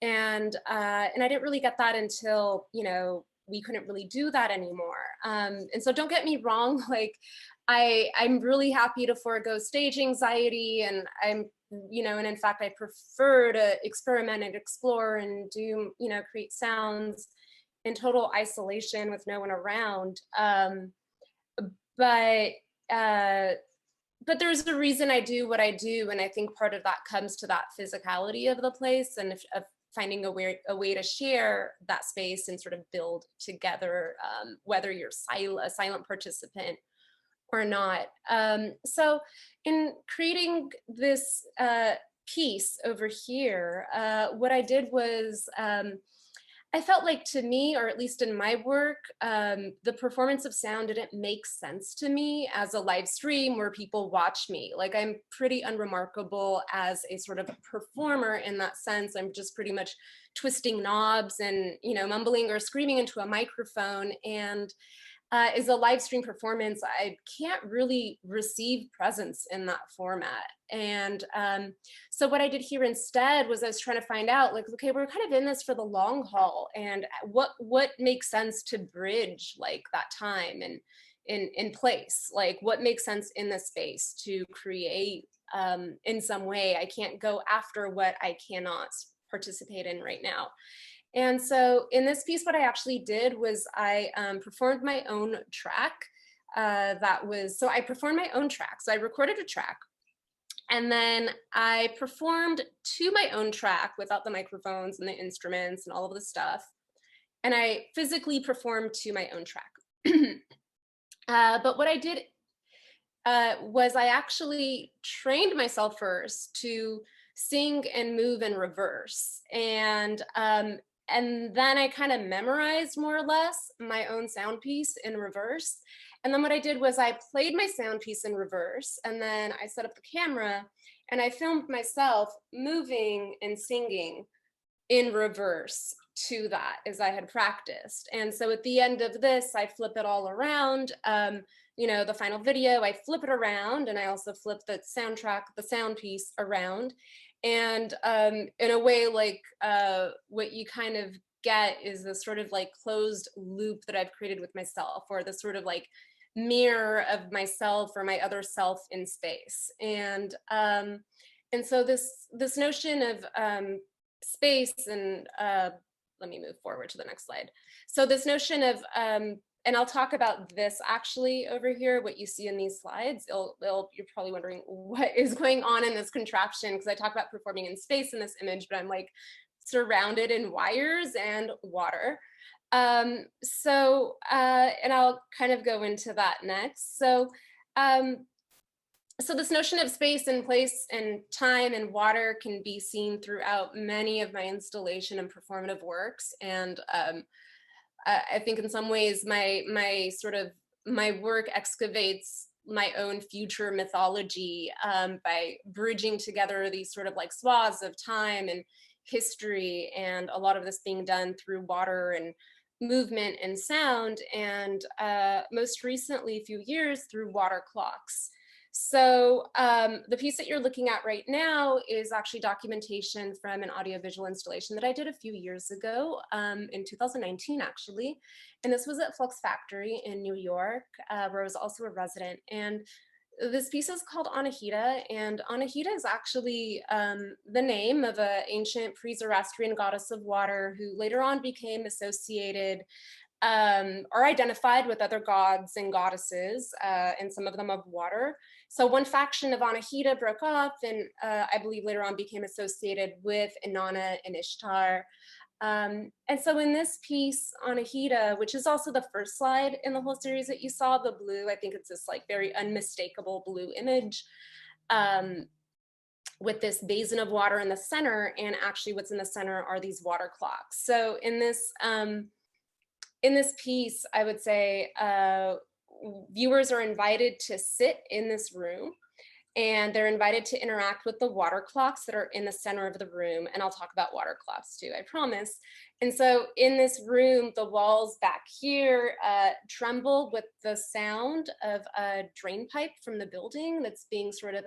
And I didn't really get that until, you know, we couldn't really do that anymore. And so don't get me wrong, like I'm really happy to forego stage anxiety, and I'm, you know, and in fact, I prefer to experiment and explore and do, you know, create sounds in total isolation with no one around. But there's a reason I do what I do, and I think part of that comes to that physicality of the place and of finding a way to share that space and sort of build together, whether you're a silent participant or not. So in creating this piece over here, what I did was, I felt like, to me, or at least in my work, the performance of sound didn't make sense to me as a live stream where people watch me. Like, I'm pretty unremarkable as a sort of performer in that sense. I'm just pretty much twisting knobs and, you know, mumbling or screaming into a microphone. And as a live stream performance, I can't really receive presence in that format. And so what I did here instead was I was trying to find out, like, okay, we're kind of in this for the long haul, and what makes sense to bridge like that time and in place, like what makes sense in the space to create in some way. I can't go after what I cannot participate in right now. And so in this piece, what I actually did was I performed my own track. So I performed my own track. So I recorded a track, and then I performed to my own track without the microphones and the instruments and all of the stuff. And I physically performed to my own track. But what I did was I actually trained myself first to sing and move in reverse. And then I kind of memorized more or less my own sound piece in reverse. And then what I did was I played my sound piece in reverse, and then I set up the camera and I filmed myself moving and singing in reverse to that as I had practiced. And so at the end of this, I flip it all around. You know, the final video, I flip it around, and I also flip the soundtrack, the sound piece around. And in a way, like what you kind of get is this sort of like closed loop that I've created with myself, or this sort of like mirror of myself or my other self in space. And so this notion of space, and let me move forward to the next slide. So this notion of and I'll talk about this actually over here, what you see in these slides. You're probably wondering what is going on in this contraption, because I talk about performing in space in this image, but I'm like surrounded in wires and water. And I'll kind of go into that next. So this notion of space and place and time and water can be seen throughout many of my installation and performative works. And I think in some ways my work excavates my own future mythology by bridging together these sort of like swaths of time and history, and a lot of this being done through water and movement and sound, and most recently, a few years, through water clocks. So the piece that you're looking at right now is actually documentation from an audiovisual installation that I did a few years ago, in 2019 actually. And this was at Flux Factory in New York, where I was also a resident. And this piece is called Anahita, and Anahita is actually the name of an ancient pre-Zoroastrian goddess of water who later on became associated or identified with other gods and goddesses, and some of them of water. So one faction of Anahita broke off and I believe later on became associated with Inanna and Ishtar. And so in this piece, Anahita, which is also the first slide in the whole series that you saw, the blue, I think it's this like very unmistakable blue image, with this basin of water in the center, and actually what's in the center are these water clocks. So in this piece, I would say viewers are invited to sit in this room, and they're invited to interact with the water clocks that are in the center of the room. And I'll talk about water clocks too, I promise. And so in this room, the walls back here tremble with the sound of a drain pipe from the building that's being sort of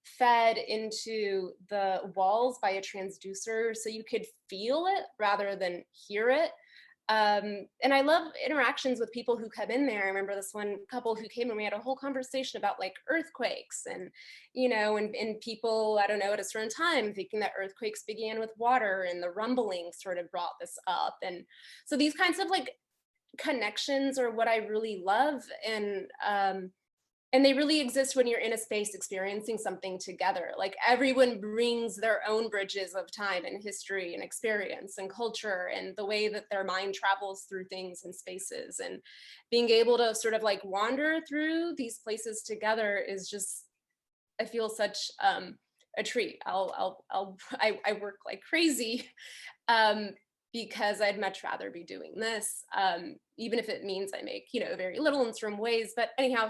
fed into the walls by a transducer. So you could feel it rather than hear it. And I love interactions with people who come in there. I remember this one couple who came and we had a whole conversation about like earthquakes and, you know, and people, I don't know, at a certain time thinking that earthquakes began with water, and the rumbling sort of brought this up. And so these kinds of like connections are what I really love. And they really exist when you're in a space experiencing something together. Like everyone brings their own bridges of time and history and experience and culture and the way that their mind travels through things and spaces. And being able to sort of like wander through these places together is just, I feel such a treat. I work like crazy because I'd much rather be doing this, even if it means I make, you know, very little in certain ways. But anyhow,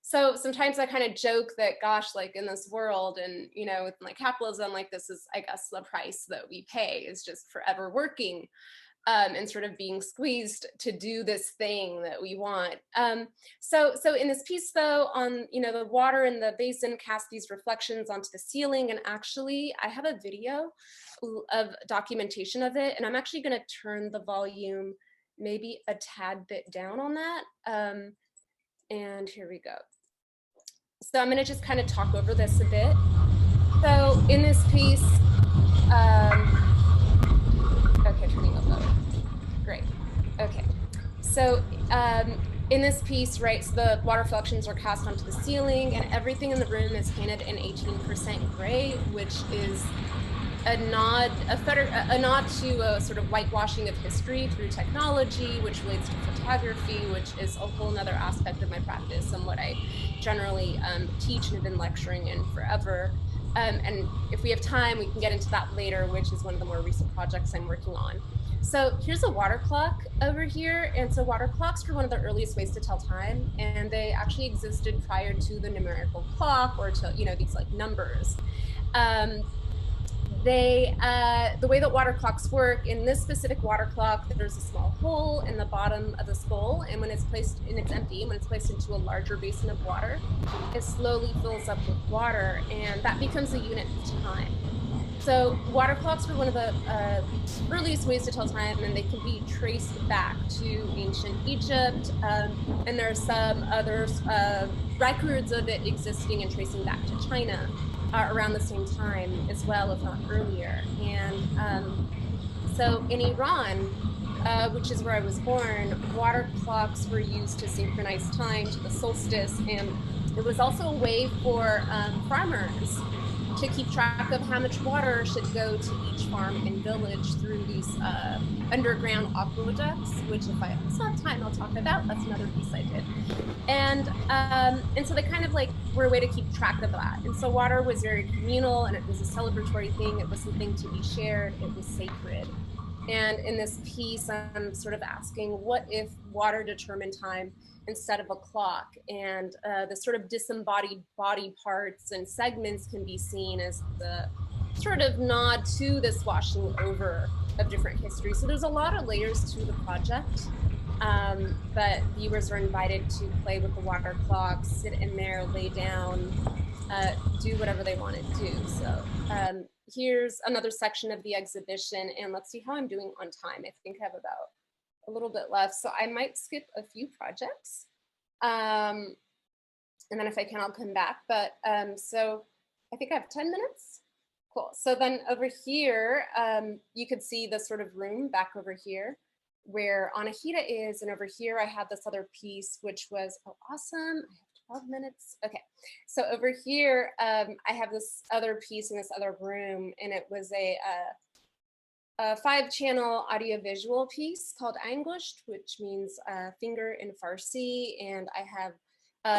so sometimes I kind of joke that, gosh, like in this world and, you know, with like capitalism, like this is, I guess, the price that we pay is just forever working and sort of being squeezed to do this thing that we want. So in this piece though, on, you know, the water in the basin cast these reflections onto the ceiling. And actually I have a video of documentation of it. And I'm actually going to turn the volume maybe a tad bit down on that. And here we go. So I'm going to just kind of talk over this a bit. So in this piece, okay, turning it low. Great. Okay. So in this piece, right, so the water reflections are cast onto the ceiling, and everything in the room is painted in 18% gray, which is a nod to a sort of whitewashing of history through technology, which relates to photography, which is a whole nother aspect of my practice and what I generally teach and have been lecturing in forever. And if we have time, we can get into that later, which is one of the more recent projects I'm working on. So here's a water clock over here. And so water clocks were one of the earliest ways to tell time. And they actually existed prior to the numerical clock, or to, you know, these like numbers. The way that water clocks work, in this specific water clock, there's a small hole in the bottom of the skull, and when it's placed, and it's empty, when it's placed into a larger basin of water, it slowly fills up with water, and that becomes a unit of time. So water clocks were one of the earliest ways to tell time, and they can be traced back to ancient Egypt, and there are some other records of it existing and tracing back to China around the same time as well, if not earlier. And so in Iran, which is where I was born, water clocks were used to synchronize time to the solstice, and it was also a way for farmers to keep track of how much water should go to each farm and village through these underground aqueducts, which if I also have time, I'll talk about. That's another piece I did. And so they kind of like were a way to keep track of that. And so water was very communal, and it was a celebratory thing. It was something to be shared. It was sacred. And in this piece, I'm sort of asking, what if water determined time instead of a clock? And the sort of disembodied body parts and segments can be seen as the sort of nod to this washing over of different history. So there's a lot of layers to the project. but viewers are invited to play with the water clock, sit in there, lay down, do whatever they want to do. So here's another section of the exhibition, and let's see how I'm doing on time. I think I have about a little bit left, so I might skip a few projects. And then if I can, I'll come back. But so I think I have 10 minutes. Cool. So then over here, you could see the sort of room back over here where Anahita is. And over here, I had this other piece, which was, oh, awesome. I have 12 minutes. Okay. So over here, I have this other piece in this other room, and it was a 5-channel audiovisual piece called Anguished, which means finger in Farsi. And I have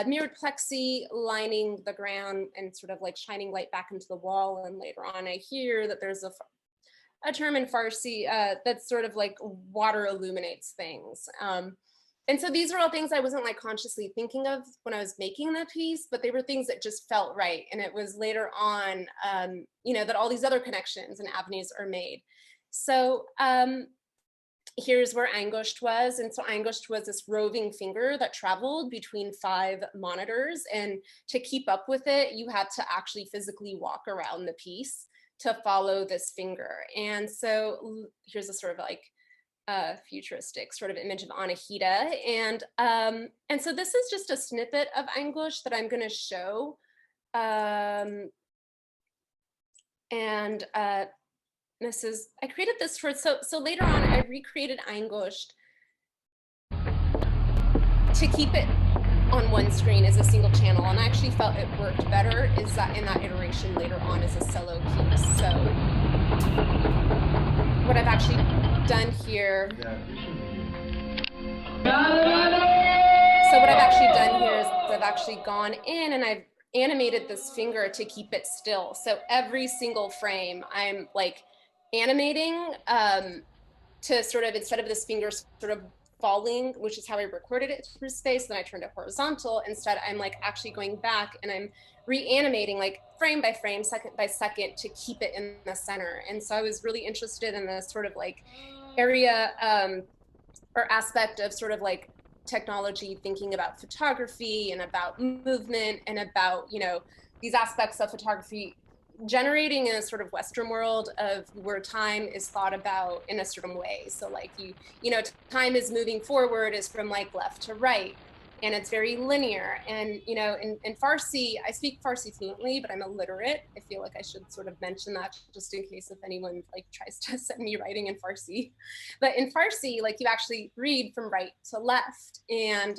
mirrored plexi lining the ground and sort of like shining light back into the wall. And later on, I hear that there's a term in Farsi that's sort of like water illuminates things. And so these are all things I wasn't like consciously thinking of when I was making the piece, but they were things that just felt right. And it was later on, you know, that all these other connections and avenues are made. So here's where Anguished was. And so Anguished was this roving finger that traveled between 5 monitors. And to keep up with it, you had to actually physically walk around the piece to follow this finger. And so here's a sort of like futuristic sort of image of Anahita. And so this is just a snippet of Anguished that I'm going to show. This is, I created this for, so later on I recreated Anguished to keep it on one screen as a single channel, and I actually felt it worked better is that in that iteration later on as a solo piece. So what I've actually done here, is I've actually gone in and I've animated this finger to keep it still. So every single frame I'm like animating to sort of, instead of this finger sort of falling, which is how I recorded it through space, then I turned it horizontal. Instead, I'm like actually going back and I'm reanimating like frame by frame, second by second to keep it in the center. And so I was really interested in this sort of like area or aspect of sort of like technology, thinking about photography and about movement and about, you know, these aspects of photography generating in a sort of Western world of where time is thought about in a certain way. So like you know, time is moving forward is from like left to right, and it's very linear. And you know, in Farsi, I speak Farsi fluently, but I'm illiterate. I feel like I should sort of mention that just in case if anyone like tries to send me writing in Farsi. But in Farsi, like you actually read from right to left, and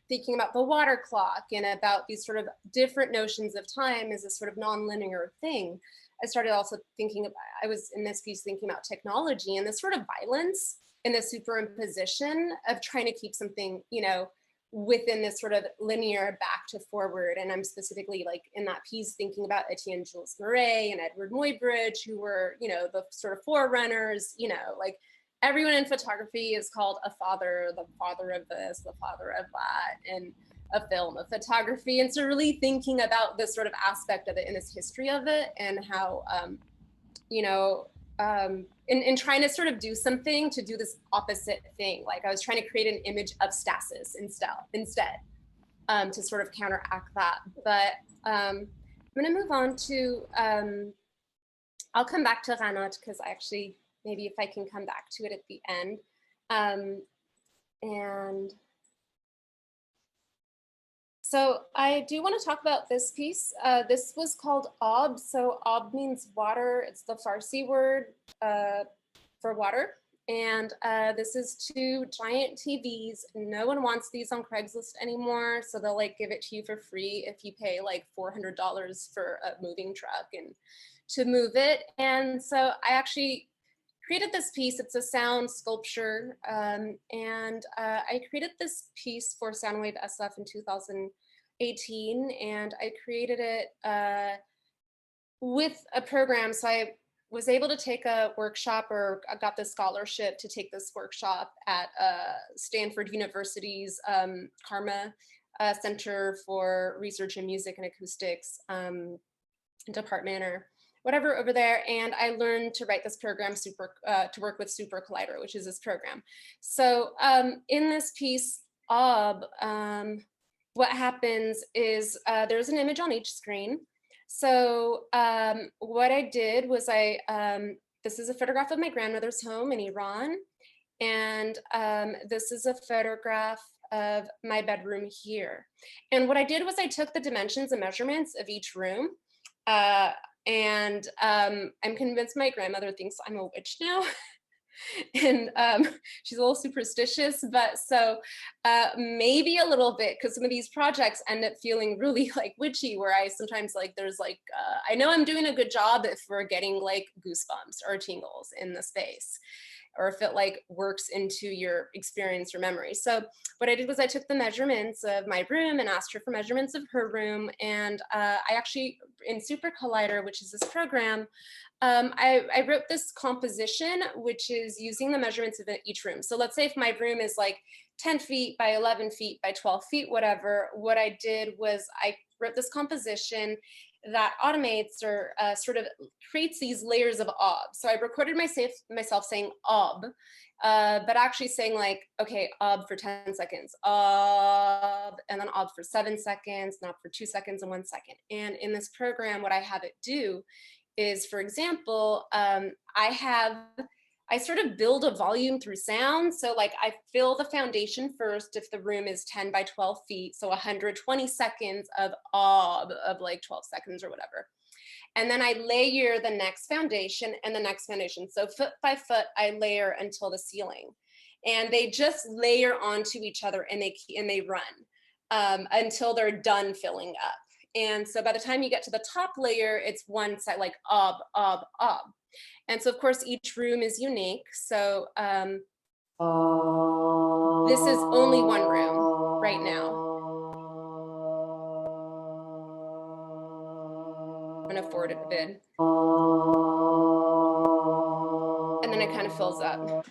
thinking about the water clock and about these sort of different notions of time as a sort of non-linear thing. I started also thinking about, I was in this piece thinking about technology and this sort of violence and the superimposition of trying to keep something, you know, within this sort of linear back to forward. And I'm specifically like in that piece thinking about Etienne Jules Murray and Edward Muybridge, who were, you know, the sort of forerunners, you know, like everyone in photography is called a father, the father of this, the father of that, in a film of photography. And so really thinking about this sort of aspect of it and this history of it and how, you know, in trying to sort of do something to do this opposite thing. Like I was trying to create an image of stasis instead to sort of counteract that. But I'm gonna move on to, I'll come back to Ranot because I actually, maybe if I can come back to it at the end. And so I do want to talk about this piece. This was called Ob. So Ob means water. It's the Farsi word for water. And this is 2 giant TVs. No one wants these on Craigslist anymore. So they'll like give it to you for free if you pay like $400 for a moving truck and to move it. And so I actually created this piece. It's a sound sculpture. And I created this piece for Soundwave SF in 2018. And I created it with a program. So I was able to take a workshop, or I got the scholarship to take this workshop at Stanford University's Karma Center for Research in Music and Acoustics department, or whatever over there, and I learned to write this program to work with Super Collider, which is this program. So in this piece, what happens is there's an image on each screen. So what I did was this is a photograph of my grandmother's home in Iran, and this is a photograph of my bedroom here. And what I did was I took the dimensions and measurements of each room, and I'm convinced my grandmother thinks I'm a witch now. And she's a little superstitious, but so maybe a little bit, because some of these projects end up feeling really like witchy, where I sometimes like there's like I know I'm doing a good job if we're getting like goosebumps or tingles in the space, or if it like works into your experience or memory. So what I did was I took the measurements of my room and asked her for measurements of her room. And I actually, in Super Collider, which is this program, I wrote this composition, which is using the measurements of each room. So let's say if my room is like 10 feet by 11 feet by 12 feet, whatever, what I did was I wrote this composition that automates or sort of creates these layers of ob. So I recorded myself saying ob, but actually saying like, okay, ob for 10 seconds, ob, and then ob for 7 seconds, and ob for 2 seconds and 1 second. And in this program, what I have it do is, for example, I sort of build a volume through sound. So like I fill the foundation first if the room is 10 by 12 feet. So 120 seconds of ob of like 12 seconds or whatever. And then I layer the next foundation and the next foundation. So foot by foot, I layer until the ceiling. And they just layer onto each other and they run until they're done filling up. And so by the time you get to the top layer, it's one side like ob, ob, ob. And so of course, each room is unique. So this is only one room right now. I'm gonna forward it a bit. And then it kind of fills up.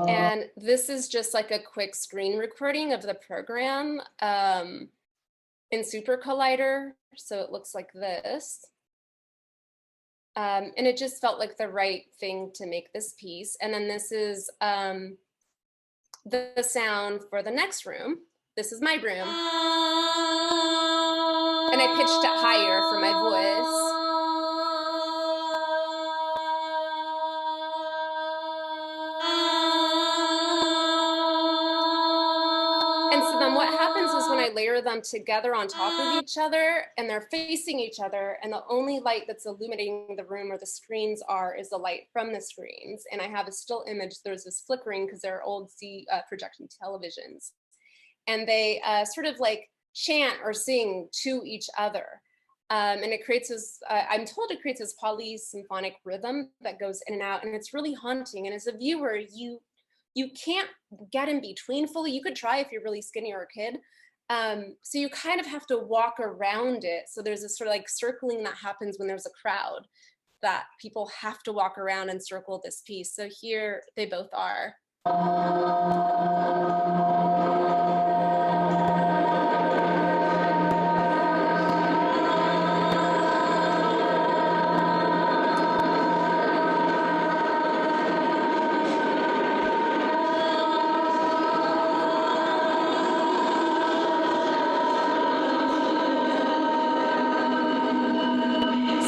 And this is just like a quick screen recording of the program in Super Collider. So it looks like this. And it just felt like the right thing to make this piece. And then this is the sound for the next room. This is my room. And I pitched it higher for my voice. And so then what happens is when I layer them together on top of each other and they're facing each other, and the only light that's illuminating the room or the screens is the light from the screens. And I have a still image, there's this flickering because they're old projection televisions. And they sort of like chant or sing to each other. And it creates this, I'm told it creates this polysymphonic rhythm that goes in and out, and it's really haunting. And as a viewer, you can't get in between fully. You could try if you're really skinny or a kid. So you kind of have to walk around it. So there's this sort of like circling that happens when there's a crowd, that people have to walk around and circle this piece. So here they both are.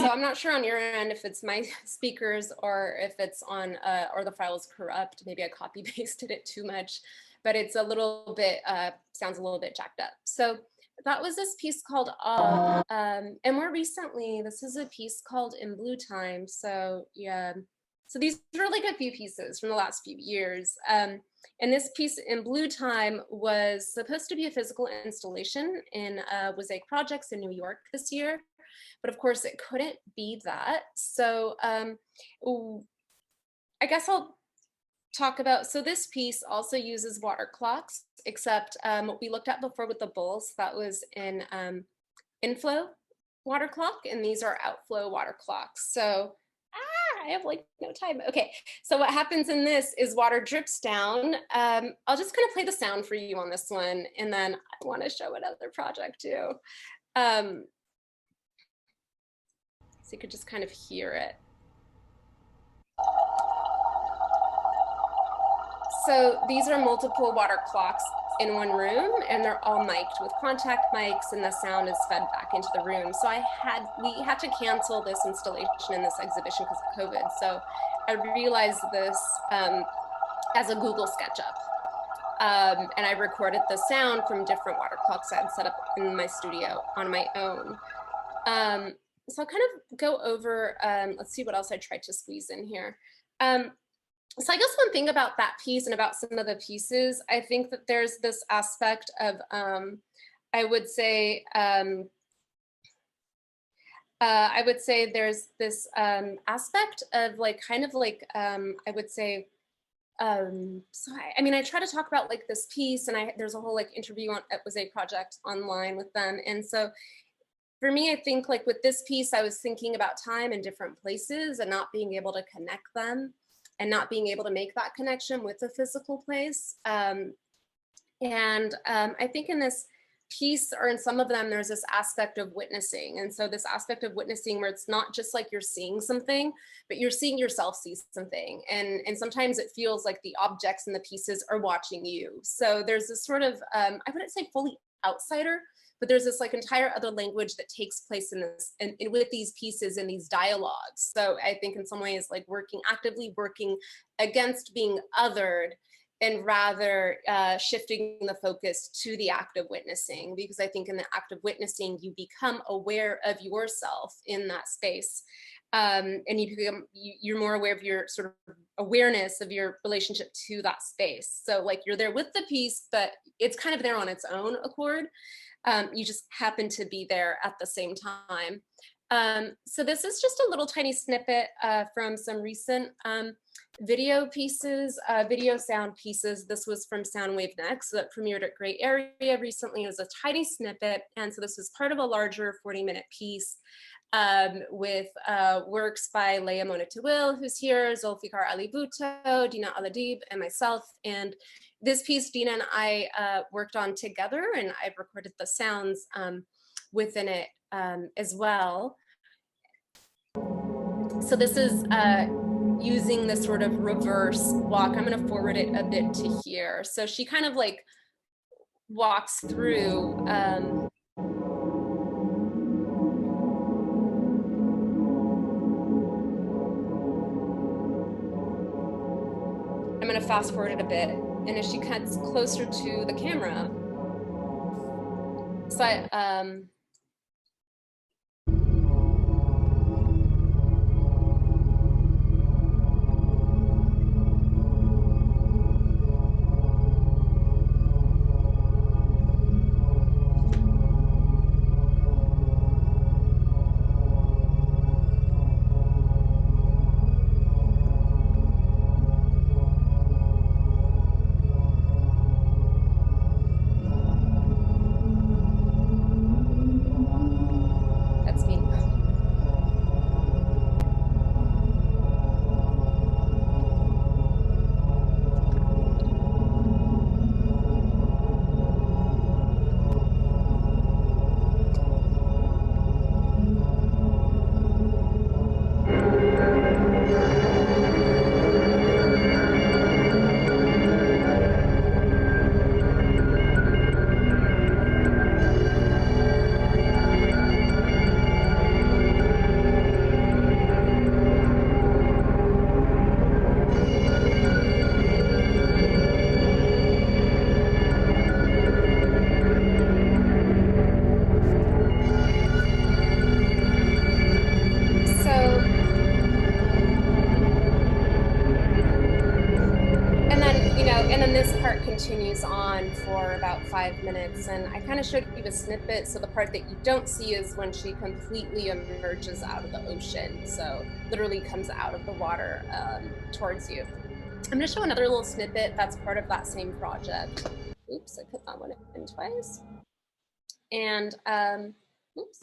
I'm not sure on your end if it's my speakers or if it's on, or the file is corrupt. Maybe I copy pasted it too much, but it's a little bit, sounds a little bit jacked up. So that was this piece called Ob. And more recently, this is a piece called In Blue Time. So yeah, so these are like a few pieces from the last few years. And this piece In Blue Time was supposed to be a physical installation in Mosaic Projects in New York this year. But of course, it couldn't be that. So I guess I'll talk about, so this piece also uses water clocks, except what we looked at before with the bulls, that was in inflow water clock, and these are outflow water clocks. So I have like no time. Okay, so what happens in this is water drips down. I'll just kind of play the sound for you on this one, and then I want to show another project too. So you could just kind of hear it. So these are multiple water clocks in one room, and they're all mic'd with contact mics, and the sound is fed back into the room. So we had to cancel this installation in this exhibition because of COVID. So I realized this as a Google SketchUp. And I recorded the sound from different water clocks I had set up in my studio on my own. So I'll kind of go over, let's see what else I tried to squeeze in here. So I guess one thing about that piece and about some of the pieces, I think that there's this aspect of, I would say there's this aspect of like, kind of like, I would say, so I mean, I try to talk about like this piece, and there's a whole like interview on it was a project online with them. And so for me, I think like with this piece, I was thinking about time in different places and not being able to connect them, and not being able to make that connection with the physical place. I think in this piece, or in some of them, there's this aspect of witnessing. And so this aspect of witnessing where it's not just like you're seeing something, but you're seeing yourself see something. And sometimes it feels like the objects and the pieces are watching you. So there's this sort of, I wouldn't say fully outsider, but there's this like entire other language that takes place in this and with these pieces and these dialogues. So I think in some ways like actively working against being othered, and rather shifting the focus to the act of witnessing, because I think in the act of witnessing, you become aware of yourself in that space. And you're more aware of your sort of awareness of your relationship to that space. So like you're there with the piece, but it's kind of there on its own accord. You just happen to be there at the same time. So this is just a little tiny snippet from some recent video pieces, video sound pieces. This was from Soundwave Next that premiered at Great Area recently. It was a tiny snippet. And so this is part of a larger 40-minute piece with works by Leah Mona Tawil, who's here, Zulfikar Ali Bhutto, Dina Aladib, and myself. And this piece, Dina and I worked on together, and I've recorded the sounds within it as well. So this is using this sort of reverse walk. I'm going to forward it a bit to here. So she kind of like walks through I'm going to fast forward it a bit, and as she gets closer to the camera, so that's me. And then this part continues on for about 5 minutes, and I kind of showed you a snippet. So the part that you don't see is when she completely emerges out of the ocean. So literally comes out of the water towards you. I'm going to show another little snippet that's part of that same project. Oops, I put that one in twice. And oops.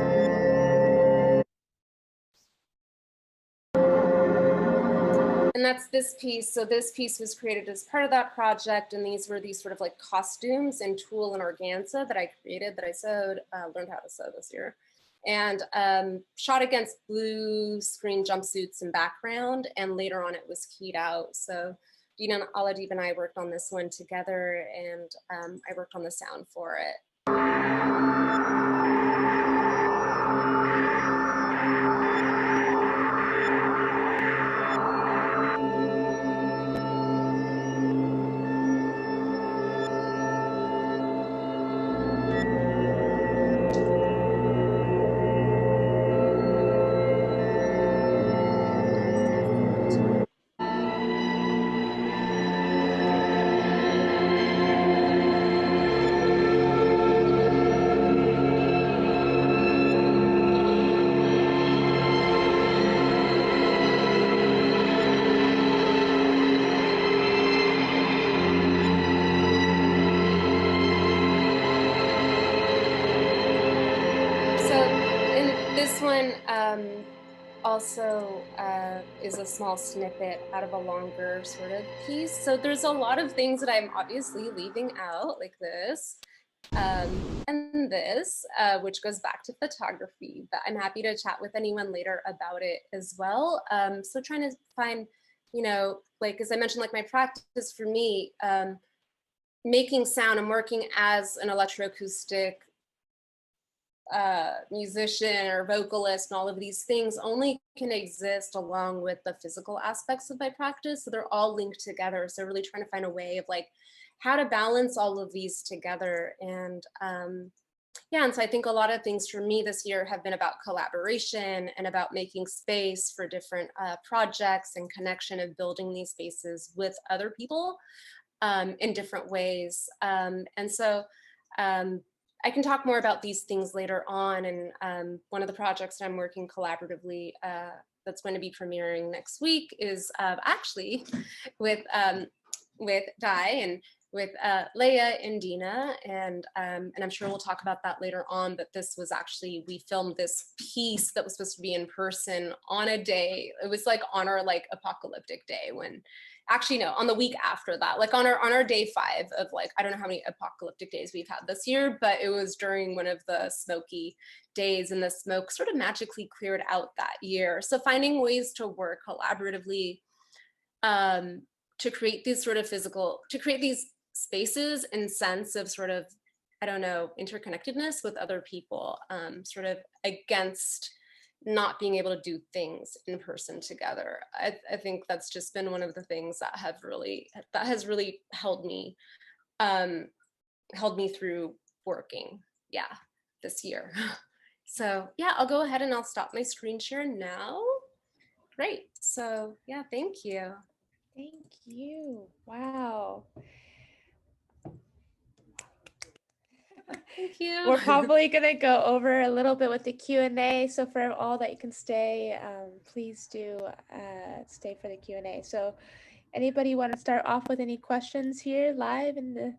and that's this piece. So this piece was created as part of that project, and these were these sort of like costumes in tulle and organza that I created, that I sewed, learned how to sew this year, and shot against blue screen jumpsuits and background, and later on it was keyed out. So Dina and Aladib and I worked on this one together, and I worked on the sound for it. Also is a small snippet out of a longer sort of piece. So there's a lot of things that I'm obviously leaving out, like this and this, which goes back to photography, but I'm happy to chat with anyone later about it as well. So trying to find, you know, like, as I mentioned, like my practice for me, making sound, I'm working as an electroacoustic musician or vocalist, and all of these things only can exist along with the physical aspects of my practice. So they're all linked together. So really trying to find a way of like how to balance all of these together. And yeah, and so I think a lot of things for me this year have been about collaboration and about making space for different projects and connection of building these spaces with other people in different ways. And so I can talk more about these things later on. And one of the projects that I'm working collaboratively that's going to be premiering next week is actually with Di and with Leia and Dina, and I'm sure we'll talk about that later on, but this was actually, we filmed this piece that was supposed to be in person on a day, it was like on our like apocalyptic day, when actually no, on the week after that, like on our day 5 of like, I don't know how many apocalyptic days we've had this year, but it was during one of the smoky days, and the smoke sort of magically cleared out that year. So finding ways to work collaboratively to create these sort of to create these spaces and sense of sort of, I don't know, interconnectedness with other people, sort of against not being able to do things in person together. I think that's just been one of the things that has really held me through working, yeah, this year. So yeah, I'll go ahead and I'll stop my screen share now. Great, so yeah, thank you. Thank you, wow. Thank you. We're probably going to go over a little bit with the Q&A. So for all that you can stay, please do stay for the Q&A. So anybody want to start off with any questions here live in the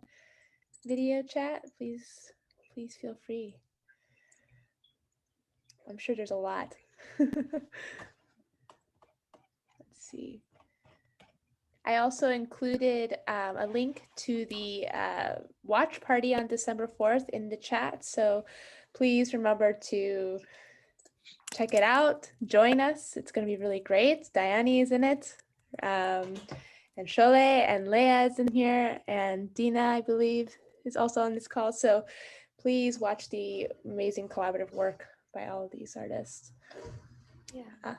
video chat? Please feel free. I'm sure there's a lot. Let's see. I also included a link to the watch party on December 4th in the chat. So please remember to check it out, join us. It's going to be really great. Diane is in it, and Sholeh and Leia is in here, and Dina, I believe, is also on this call. So please watch the amazing collaborative work by all of these artists. Yeah.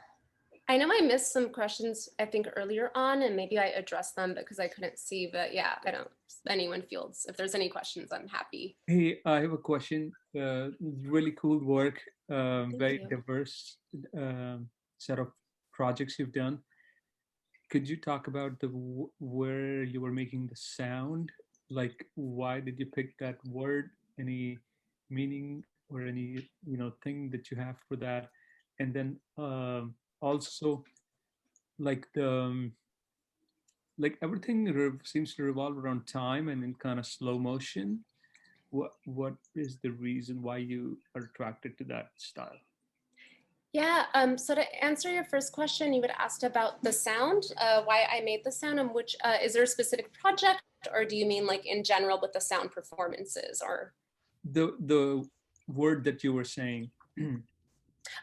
I know I missed some questions, I think, earlier on, and maybe I addressed them because I couldn't see, but yeah, I don't, anyone feels, if there's any questions, I'm happy. Hey, I have a question. Really cool work, very diverse set of projects you've done. Could you talk about where you were making the sound? Like, why did you pick that word? Any meaning or any, thing that you have for that? And then also, like everything seems to revolve around time and in kind of slow motion. What is the reason why you are attracted to that style? Yeah, so to answer your first question, you had asked about the sound, why I made the sound, and which, is there a specific project, or do you mean like in general with the sound performances, or? The word that you were saying.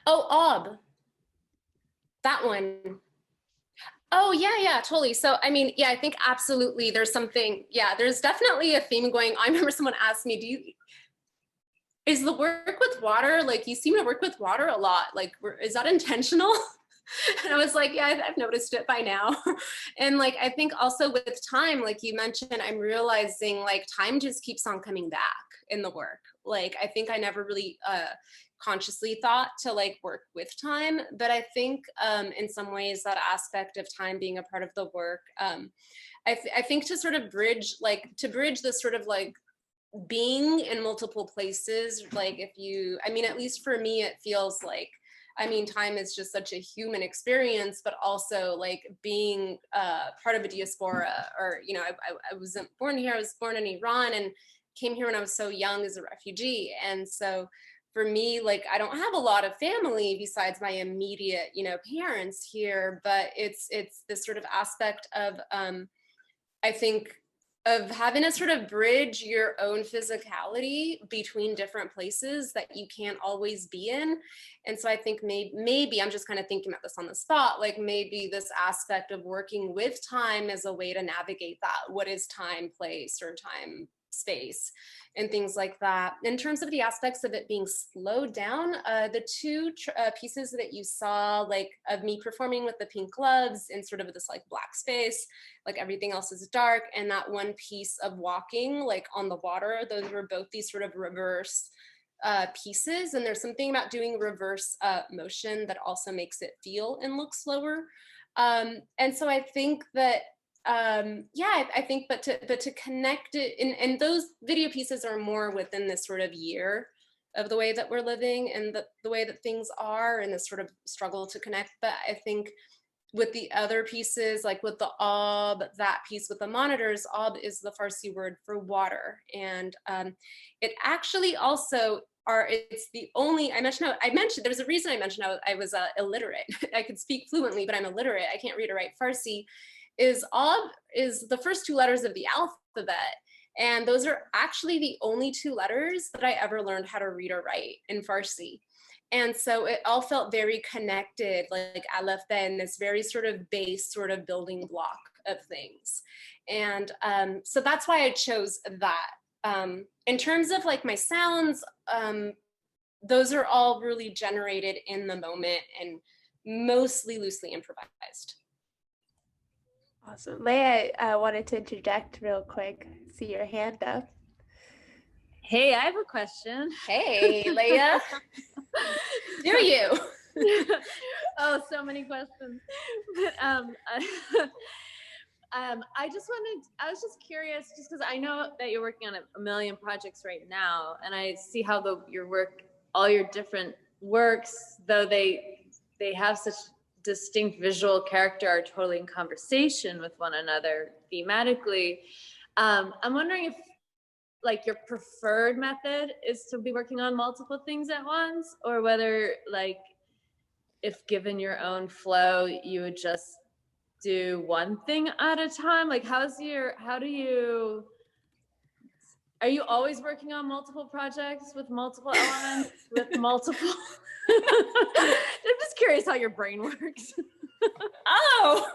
Oh, ob, that one. Oh, yeah, totally. So, I mean, yeah, I think absolutely there's something, yeah, there's definitely a theme going. I remember someone asked me, is the work with water, like you seem to work with water a lot, like is that intentional? And I was like, yeah, I've noticed it by now. And like, I think also with time, like you mentioned, I'm realizing like time just keeps on coming back in the work. Like, I think I never really consciously thought to like work with time, but I think in some ways that aspect of time being a part of the work, I think to sort of bridge, like to bridge this sort of like being in multiple places, like if you, I mean, at least for me, it feels like, I mean, time is just such a human experience, but also like being part of a diaspora, or, you know, I wasn't born here, I was born in Iran and came here when I was so young as a refugee. And so for me, like, I don't have a lot of family besides my immediate, you know, parents here, but it's this sort of aspect of, I think, of having to sort of bridge your own physicality between different places that you can't always be in. And so I think maybe I'm just kind of thinking about this on the spot, like maybe this aspect of working with time as a way to navigate that. What is time, place, or time, space, and things like that. In terms of the aspects of it being slowed down, the two pieces that you saw, like of me performing with the pink gloves in sort of this like black space, like everything else is dark, and that one piece of walking like on the water, those were both these sort of reverse pieces. And there's something about doing reverse motion that also makes it feel and look slower. And so I think that yeah, I think, but to connect it, and those video pieces are more within this sort of year of the way that we're living and the way that things are, and this sort of struggle to connect. But I think with the other pieces, like with the ob, that piece with the monitors, ob is the Farsi word for water. And it actually also it's the only, I mentioned, there's a reason I mentioned I was illiterate. I could speak fluently, but I'm illiterate. I can't read or write Farsi. Is ob is the first two letters of the alphabet. And those are actually the only two letters that I ever learned how to read or write in Farsi. And so it all felt very connected, like aleph ben, this very sort of base sort of building block of things. And so that's why I chose that. In terms of like my sounds, those are all really generated in the moment and mostly loosely improvised. Awesome. Leah, I wanted to interject real quick. See your hand up. Hey, I have a question. Hey, Leah. Do you? Oh, so many questions. But I was just curious, just because I know that you're working on a million projects right now, and I see how your work, all your different works, though they have such distinct visual character, are totally in conversation with one another thematically. I'm wondering if like your preferred method is to be working on multiple things at once, or whether like if given your own flow, you would just do one thing at a time. Like are you always working on multiple projects with multiple elements, with multiple? I'm just curious how your brain works. Oh,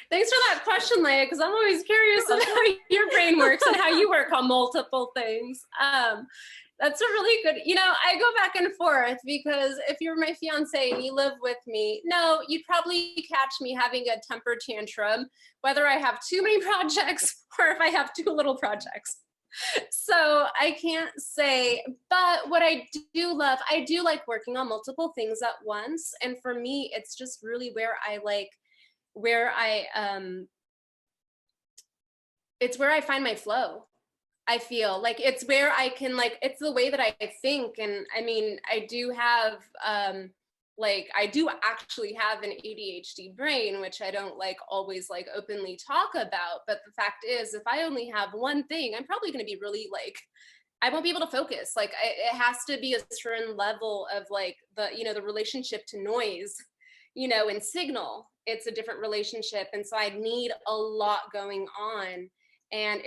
thanks for that question, Leah, because I'm always curious about how your brain works and how you work on multiple things. That's a really good, you know, I go back and forth, because if you're my fiance and you live with me, no, you'd probably catch me having a temper tantrum, whether I have too many projects or if I have too little projects. So I can't say, but what I do love, I do like working on multiple things at once. And for me, it's just really it's where I find my flow. I feel like it's where I can, like, it's the way that I think. And I mean, I do have, I do actually have an ADHD brain, which I don't like always like openly talk about. But the fact is, if I only have one thing, I'm probably going to be really like I won't be able to focus. Like it has to be a certain level of like the, you know, the relationship to noise, you know, and signal. It's a different relationship. And so I need a lot going on. And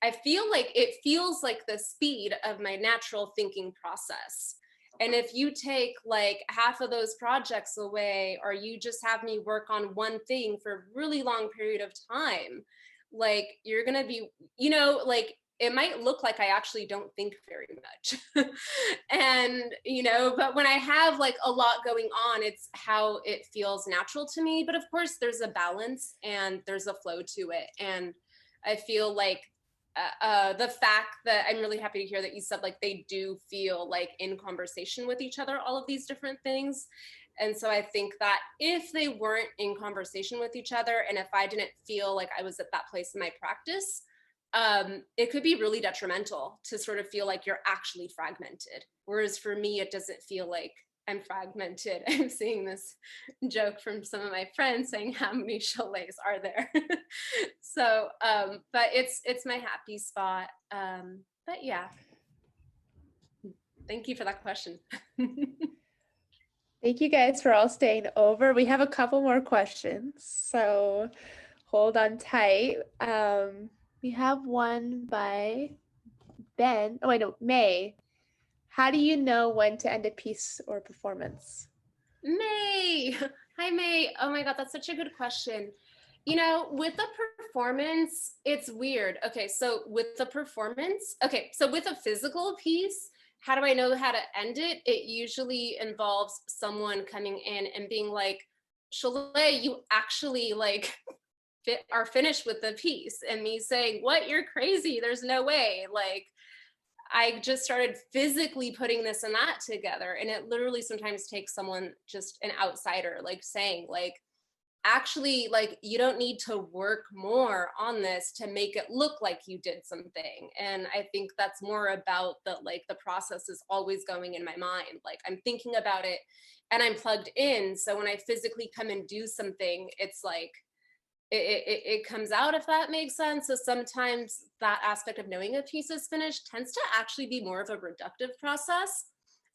I feel like it feels like the speed of my natural thinking process. And if you take like half of those projects away, or you just have me work on one thing for a really long period of time, like you're gonna be, you know, like it might look like I actually don't think very much. And, you know, but when I have like a lot going on, it's how it feels natural to me. But of course there's a balance and there's a flow to it. And I feel like the fact that I'm really happy to hear that you said like they do feel like in conversation with each other, all of these different things. And so I think that if they weren't in conversation with each other, and if I didn't feel like I was at that place in my practice, it could be really detrimental to sort of feel like you're actually fragmented. Whereas for me, it doesn't feel like I'm fragmented. I'm seeing this joke from some of my friends saying, how many Sholehs are there? So, but it's my happy spot. But yeah, thank you for that question. Thank you guys for all staying over. We have a couple more questions, so hold on tight. We have one by Ben. Oh, wait, no, May. How do you know when to end a piece or performance? May. Hi, May. Oh my God, that's such a good question. You know, with the performance, it's weird. Okay, so with the performance, okay, so with a physical piece, how do I know how to end it? It usually involves someone coming in and being like, Sholeh, you actually like are finished with the piece. And me saying, what, you're crazy, there's no way. Like, I just started physically putting this and that together. And it literally sometimes takes someone, just an outsider, like saying like, actually, like, you don't need to work more on this to make it look like you did something. And I think that's more about the, like, the process is always going in my mind. Like, I'm thinking about it and I'm plugged in. So when I physically come and do something, it's like, it comes out, if that makes sense. So sometimes that aspect of knowing a piece is finished tends to actually be more of a reductive process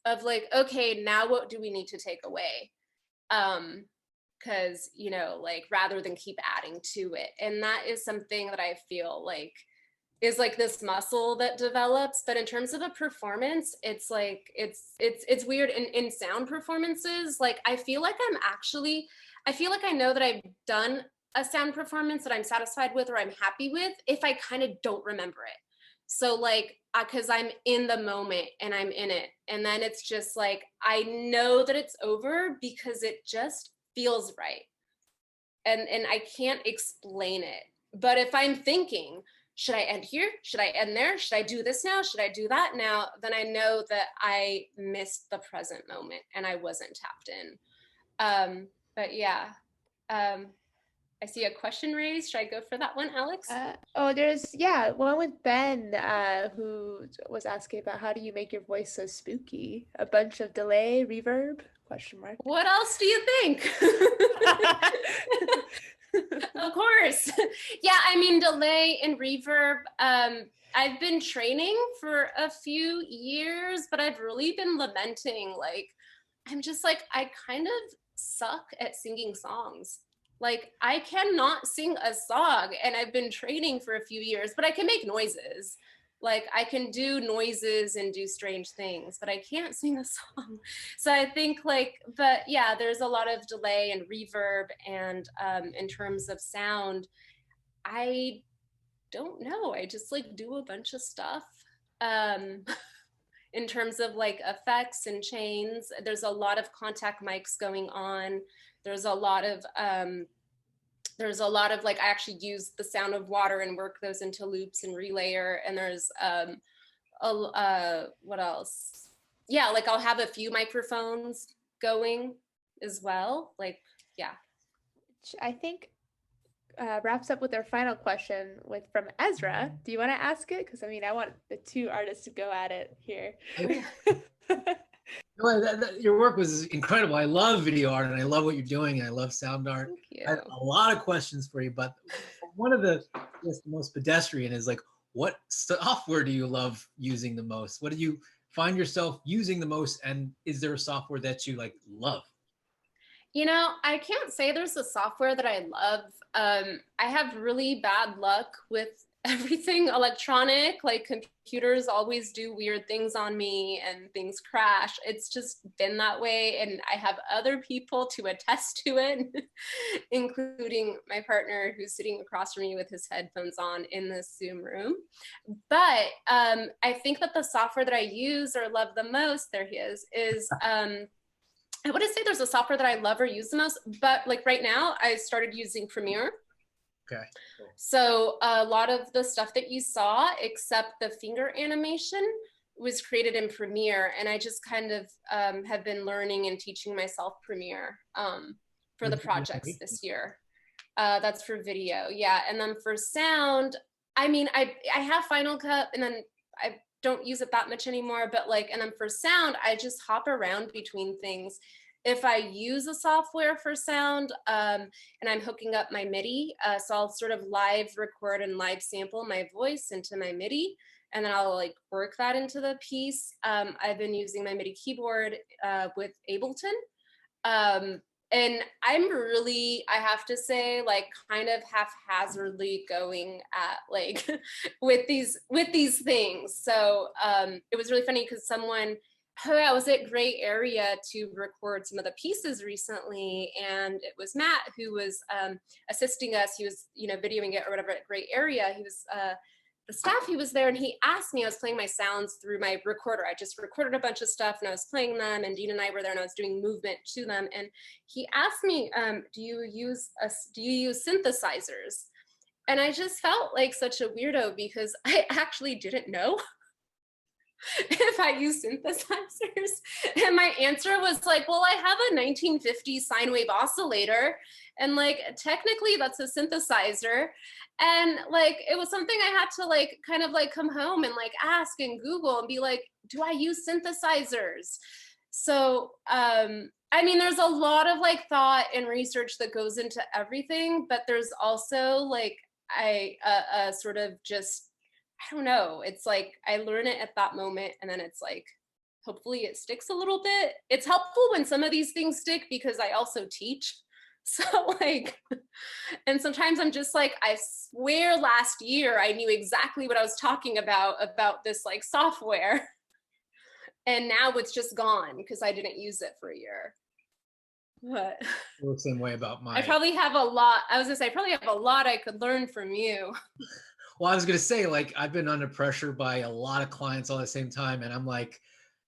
of like, okay, now what do we need to take away? Because, you know, like, rather than keep adding to it. And that is something that I feel like is like this muscle that develops. But in terms of a performance, it's like, it's weird in sound performances. Like, I feel like I know that I've done a sound performance that I'm satisfied with or I'm happy with if I kind of don't remember it. So like, because I'm in the moment and I'm in it. And then it's just like, I know that it's over because it just feels right. And I can't explain it. But if I'm thinking, should I end here? Should I end there? Should I do this now? Should I do that now? Then I know that I missed the present moment and I wasn't tapped in. But yeah. I see a question raised. Should I go for that one, Alex? There's one with Ben who was asking about how do you make your voice so spooky? A bunch of delay, reverb, question mark. What else do you think? Of course. Yeah, I mean, delay and reverb. I've been training for a few years, but I've really been lamenting, like, I'm just like, I kind of suck at singing songs. Like, I cannot sing a song, and I've been training for a few years, but I can make noises. Like, I can do noises and do strange things, but I can't sing a song. So I think like, but yeah, there's a lot of delay and reverb. And in terms of sound, I don't know. I just like do a bunch of stuff. In terms of like effects and chains, there's a lot of contact mics going on. There's a lot of like, I actually use the sound of water and work those into loops and relayer. And there's what else? Yeah, like I'll have a few microphones going as well. Like, yeah. I think wraps up with our final question from Ezra. Do you want to ask it? Because I mean, I want the two artists to go at it here. Your work was incredible. I love video art and I love what you're doing. And I love sound art. Thank you. I have a lot of questions for you, but one of the most pedestrian is like, what software do you love using the most? What do you find yourself using the most? And is there a software that you like love? You know, I can't say there's a software that I love. I have really bad luck with everything electronic. Like computers always do weird things on me and things crash. It's just been that way. And I have other people to attest to it, including my partner who's sitting across from me with his headphones on in this Zoom room. But I think that the software that I use or love the most, there he is I wouldn't say there's a software that I love or use the most, but like right now I started using Premiere. Okay. Cool. So a lot of the stuff that you saw, except the finger animation, was created in Premiere. And I just kind of have been learning and teaching myself Premiere for the projects this year. That's for video, yeah. And then for sound, I mean, I have Final Cut and then I don't use it that much anymore, but like, and then for sound, I just hop around between things. If I use a software for sound and I'm hooking up my MIDI, so I'll sort of live record and live sample my voice into my MIDI, and then I'll like work that into the piece. I've been using my MIDI keyboard with Ableton. And I'm really, I have to say, like kind of haphazardly going at like with these things. So it was really funny because I was at Gray Area to record some of the pieces recently, and it was Matt who was assisting us. He was, you know, videoing it or whatever at Gray Area. He was the staff, he was there, and he asked me, I was playing my sounds through my recorder. I just recorded a bunch of stuff and I was playing them, and Dean and I were there and I was doing movement to them. And he asked me, do you use synthesizers? And I just felt like such a weirdo because I actually didn't know if I use synthesizers. And my answer was like, well, I have a 1950s sine wave oscillator, and like technically that's a synthesizer. And like it was something I had to like kind of like come home and like ask and Google and be like, do I use synthesizers? So I mean, there's a lot of like thought and research that goes into everything, but there's also like I sort of just, I don't know, it's like I learn it at that moment, and then it's like hopefully it sticks a little bit. It's helpful when some of these things stick because I also teach. So like, and sometimes I'm just like, I swear last year I knew exactly what I was talking about this like software. And now it's just gone because I didn't use it for a year. But I feel the same way about my. I probably have a lot. I was gonna say I probably have a lot I could learn from you. Well, I was gonna say, like, I've been under pressure by a lot of clients all at the same time, and I'm like,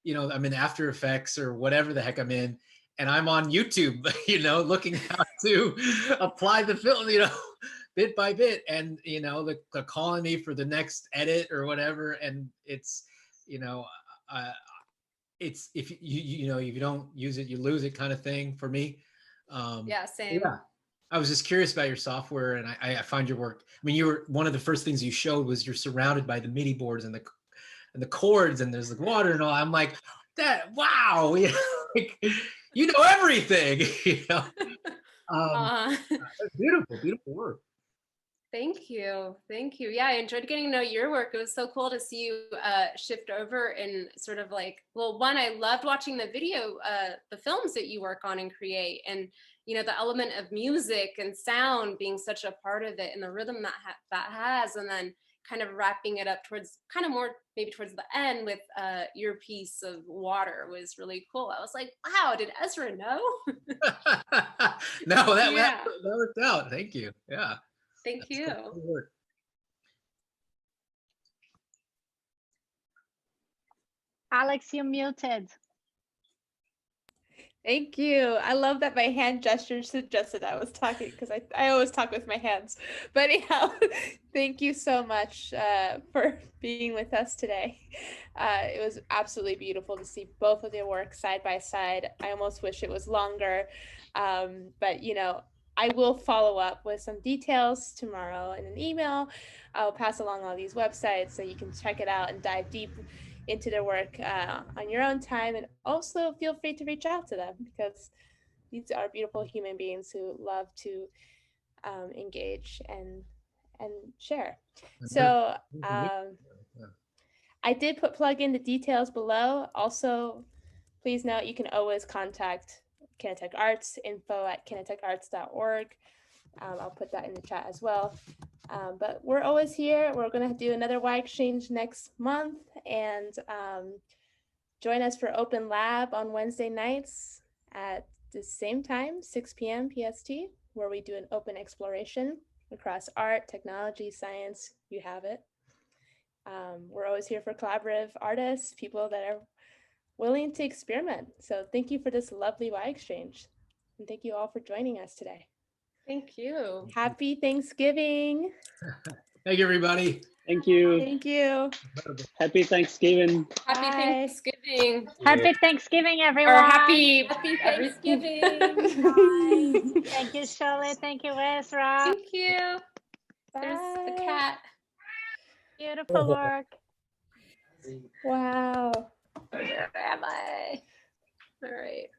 you know, I'm in After Effects or whatever the heck I'm in, and I'm on YouTube, you know, looking how to apply the film, you know, bit by bit, and you know, they're calling me for the next edit or whatever, and it's, you know, it's if you know, if you don't use it, you lose it kind of thing for me. Yeah, same. Yeah. I was just curious about your software, and I find your work. I mean, you were one of the first things you showed was you're surrounded by the MIDI boards and the chords, and there's like water and all. I'm like, that wow, you know, like, you know everything, you know. Beautiful, beautiful work. Thank you. Thank you. Yeah, I enjoyed getting to know your work. It was so cool to see you shift over and sort of like, well, one, I loved watching the video, the films that you work on and create, and you know, the element of music and sound being such a part of it, and the rhythm that has, and then kind of wrapping it up towards kind of more maybe towards the end with your piece of water was really cool. I was like, wow, did Ezra know? No, that worked out. Thank you. Yeah. Thank you. Alex, you're muted. Thank you. I love that my hand gestures suggested I was talking because I always talk with my hands. But anyhow, thank you so much for being with us today. It was absolutely beautiful to see both of your work side by side. I almost wish it was longer, but you know, I will follow up with some details tomorrow in an email. I'll pass along all these websites so you can check it out and dive deep into their work on your own time. And also feel free to reach out to them because these are beautiful human beings who love to engage and and share. So I did plug in the details below. Also, please note you can always contact Kinetech Arts, info@kinetecharts.org. I'll put that in the chat as well. But we're always here. We're going to do another Y Exchange next month, and join us for Open Lab on Wednesday nights at the same time, 6 p.m. PST, where we do an open exploration across art, technology, science, you have it. We're always here for collaborative artists, people that are willing to experiment. So thank you for this lovely Y Exchange. And thank you all for joining us today. Thank you. Happy Thanksgiving. Thank you, everybody. Thank you. Thank you. Happy Thanksgiving. Happy Thanksgiving. Happy Thanksgiving, everyone. Or happy Thanksgiving. Thank you, Sholeh. Thank you, Ezra. Thank you. There's the cat. Beautiful work. Wow. Where am I? All right.